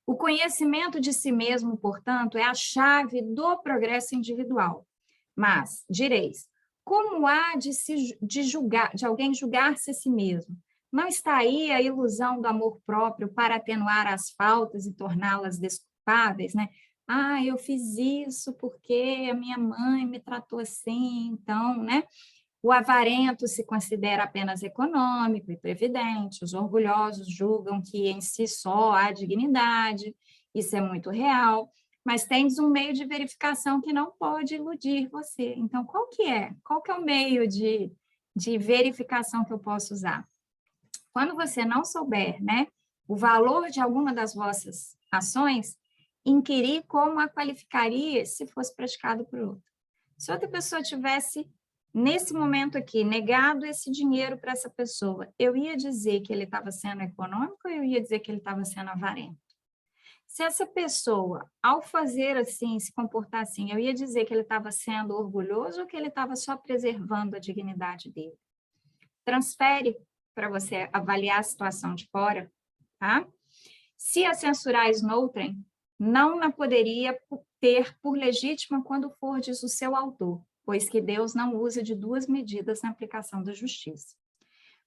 O conhecimento de si mesmo, portanto, é a chave do progresso individual. Mas, direis, como há de alguém julgar-se a si mesmo? Não está aí a ilusão do amor próprio para atenuar as faltas e torná-las desculpáveis, né? Eu fiz isso porque a minha mãe me tratou assim, então, né? O avarento se considera apenas econômico e previdente, os orgulhosos julgam que em si só há dignidade, isso é muito real, mas tens um meio de verificação que não pode iludir você. Então, qual que é? Qual que é o meio de verificação que eu posso usar? Quando você não souber, né, o valor de alguma das vossas ações, inquirir como a qualificaria se fosse praticado por outro. Se outra pessoa tivesse, nesse momento aqui, negado esse dinheiro para essa pessoa, eu ia dizer que ele estava sendo econômico ou eu ia dizer que ele estava sendo avarento? Se essa pessoa, ao fazer assim, se comportar assim, eu ia dizer que ele estava sendo orgulhoso ou que ele estava só preservando a dignidade dele? Transfere para você avaliar a situação de fora, tá? Se a censurais noutrem, não na poderia ter por legítima quando for, diz o seu autor, pois que Deus não usa de duas medidas na aplicação da justiça.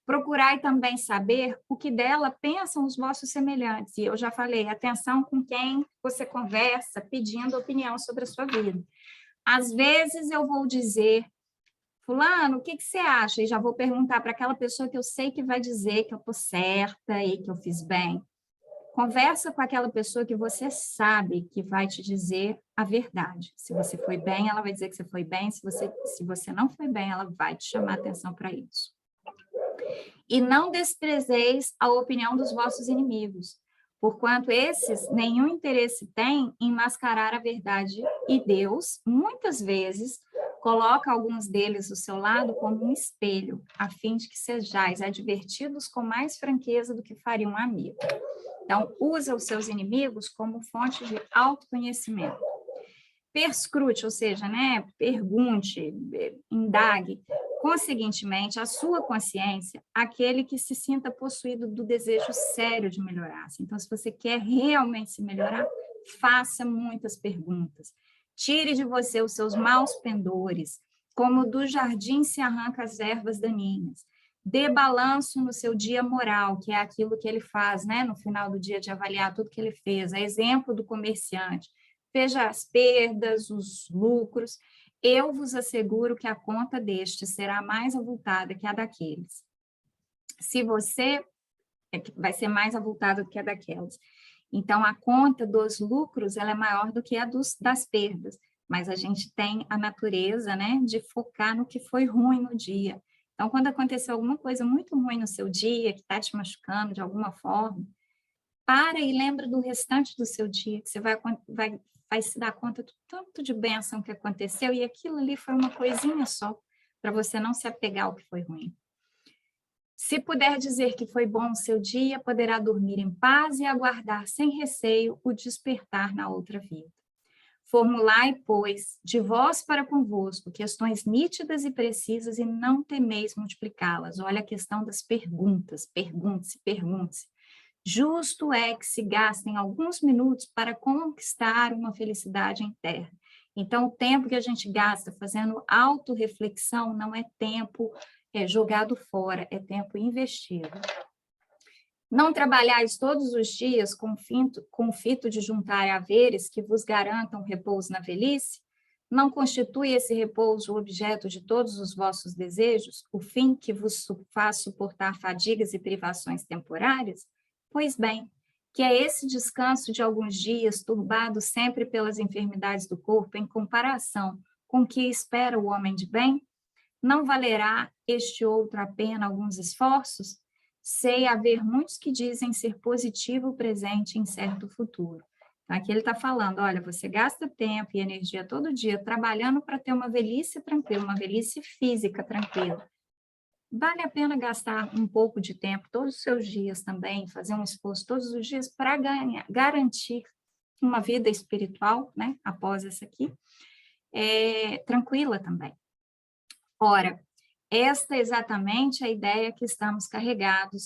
Procurai também saber o que dela pensam os vossos semelhantes. E eu já falei, atenção com quem você conversa, pedindo opinião sobre a sua vida. Às vezes eu vou dizer fulano, o que você acha? E já vou perguntar para aquela pessoa que eu sei que vai dizer que eu estou certa e que eu fiz bem. Conversa com aquela pessoa que você sabe que vai te dizer a verdade. Se você foi bem, ela vai dizer que você foi bem. Se você não foi bem, ela vai te chamar atenção para isso. E não desprezeis a opinião dos vossos inimigos, porquanto esses nenhum interesse têm em mascarar a verdade, e Deus, muitas vezes, coloca alguns deles do seu lado como um espelho, a fim de que sejais advertidos com mais franqueza do que faria um amigo. Então, usa os seus inimigos como fonte de autoconhecimento. Perscrute, ou seja, né, pergunte, indague, conseguintemente, a sua consciência, aquele que se sinta possuído do desejo sério de melhorar-se. Então, se você quer realmente se melhorar, faça muitas perguntas. Tire de você os seus maus pendores, como do jardim se arranca as ervas daninhas. Dê balanço no seu dia moral, que é aquilo que ele faz, né, no final do dia, de avaliar tudo que ele fez. É exemplo do comerciante. Veja as perdas, os lucros. Eu vos asseguro que a conta deste será mais avultada que a daqueles. Se você vai ser mais avultada do que a daquelas. Então, a conta dos lucros ela é maior do que a das perdas, mas a gente tem a natureza, né, de focar no que foi ruim no dia. Então, quando aconteceu alguma coisa muito ruim no seu dia, que está te machucando de alguma forma, para e lembra do restante do seu dia, que você vai se dar conta do tanto de bênção que aconteceu, e aquilo ali foi uma coisinha só, para você não se apegar ao que foi ruim. Se puder dizer que foi bom o seu dia, poderá dormir em paz e aguardar sem receio o despertar na outra vida. Formulai, pois, de vós para convosco, questões nítidas e precisas e não temeis multiplicá-las. Olha a questão das perguntas, pergunte-se, pergunte-se. Justo é que se gastem alguns minutos para conquistar uma felicidade interna. Então, o tempo que a gente gasta fazendo autorreflexão não é tempo jogado fora, é tempo investido. Não trabalhais todos os dias com o fito de juntar haveres que vos garantam repouso na velhice? Não constitui esse repouso o objeto de todos os vossos desejos, o fim que vos faz suportar fadigas e privações temporárias? Pois bem, que é esse descanso de alguns dias, turbado sempre pelas enfermidades do corpo, em comparação com o que espera o homem de bem? Não valerá este outro a pena alguns esforços? Sei haver muitos que dizem ser positivo o presente em certo futuro. Então, aqui ele está falando, olha, você gasta tempo e energia todo dia trabalhando para ter uma velhice tranquila, uma velhice física tranquila. Vale a pena gastar um pouco de tempo, todos os seus dias também, fazer um esforço todos os dias para garantir uma vida espiritual, né, após essa aqui, tranquila também. Ora, esta é exatamente a ideia que estamos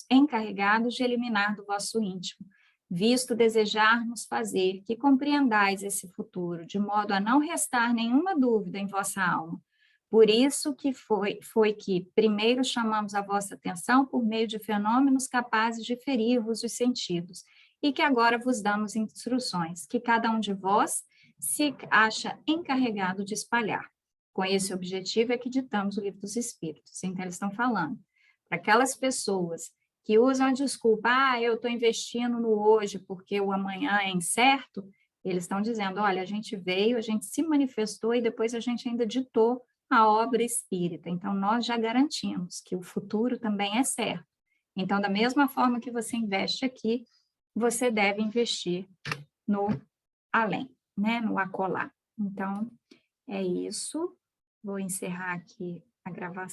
encarregados de eliminar do vosso íntimo, visto desejarmos fazer que compreendais esse futuro, de modo a não restar nenhuma dúvida em vossa alma. Por isso que foi que primeiro chamamos a vossa atenção por meio de fenômenos capazes de ferir-vos os sentidos, e que agora vos damos instruções, que cada um de vós se acha encarregado de espalhar. Com esse objetivo é que ditamos o Livro dos Espíritos. Então, eles estão falando para aquelas pessoas que usam a desculpa, eu estou investindo no hoje porque o amanhã é incerto, eles estão dizendo, olha, a gente veio, a gente se manifestou e depois a gente ainda ditou a obra espírita. Então, nós já garantimos que o futuro também é certo. Então, da mesma forma que você investe aqui, você deve investir no além, né? No acolá. Então, é isso. Vou encerrar aqui a gravação.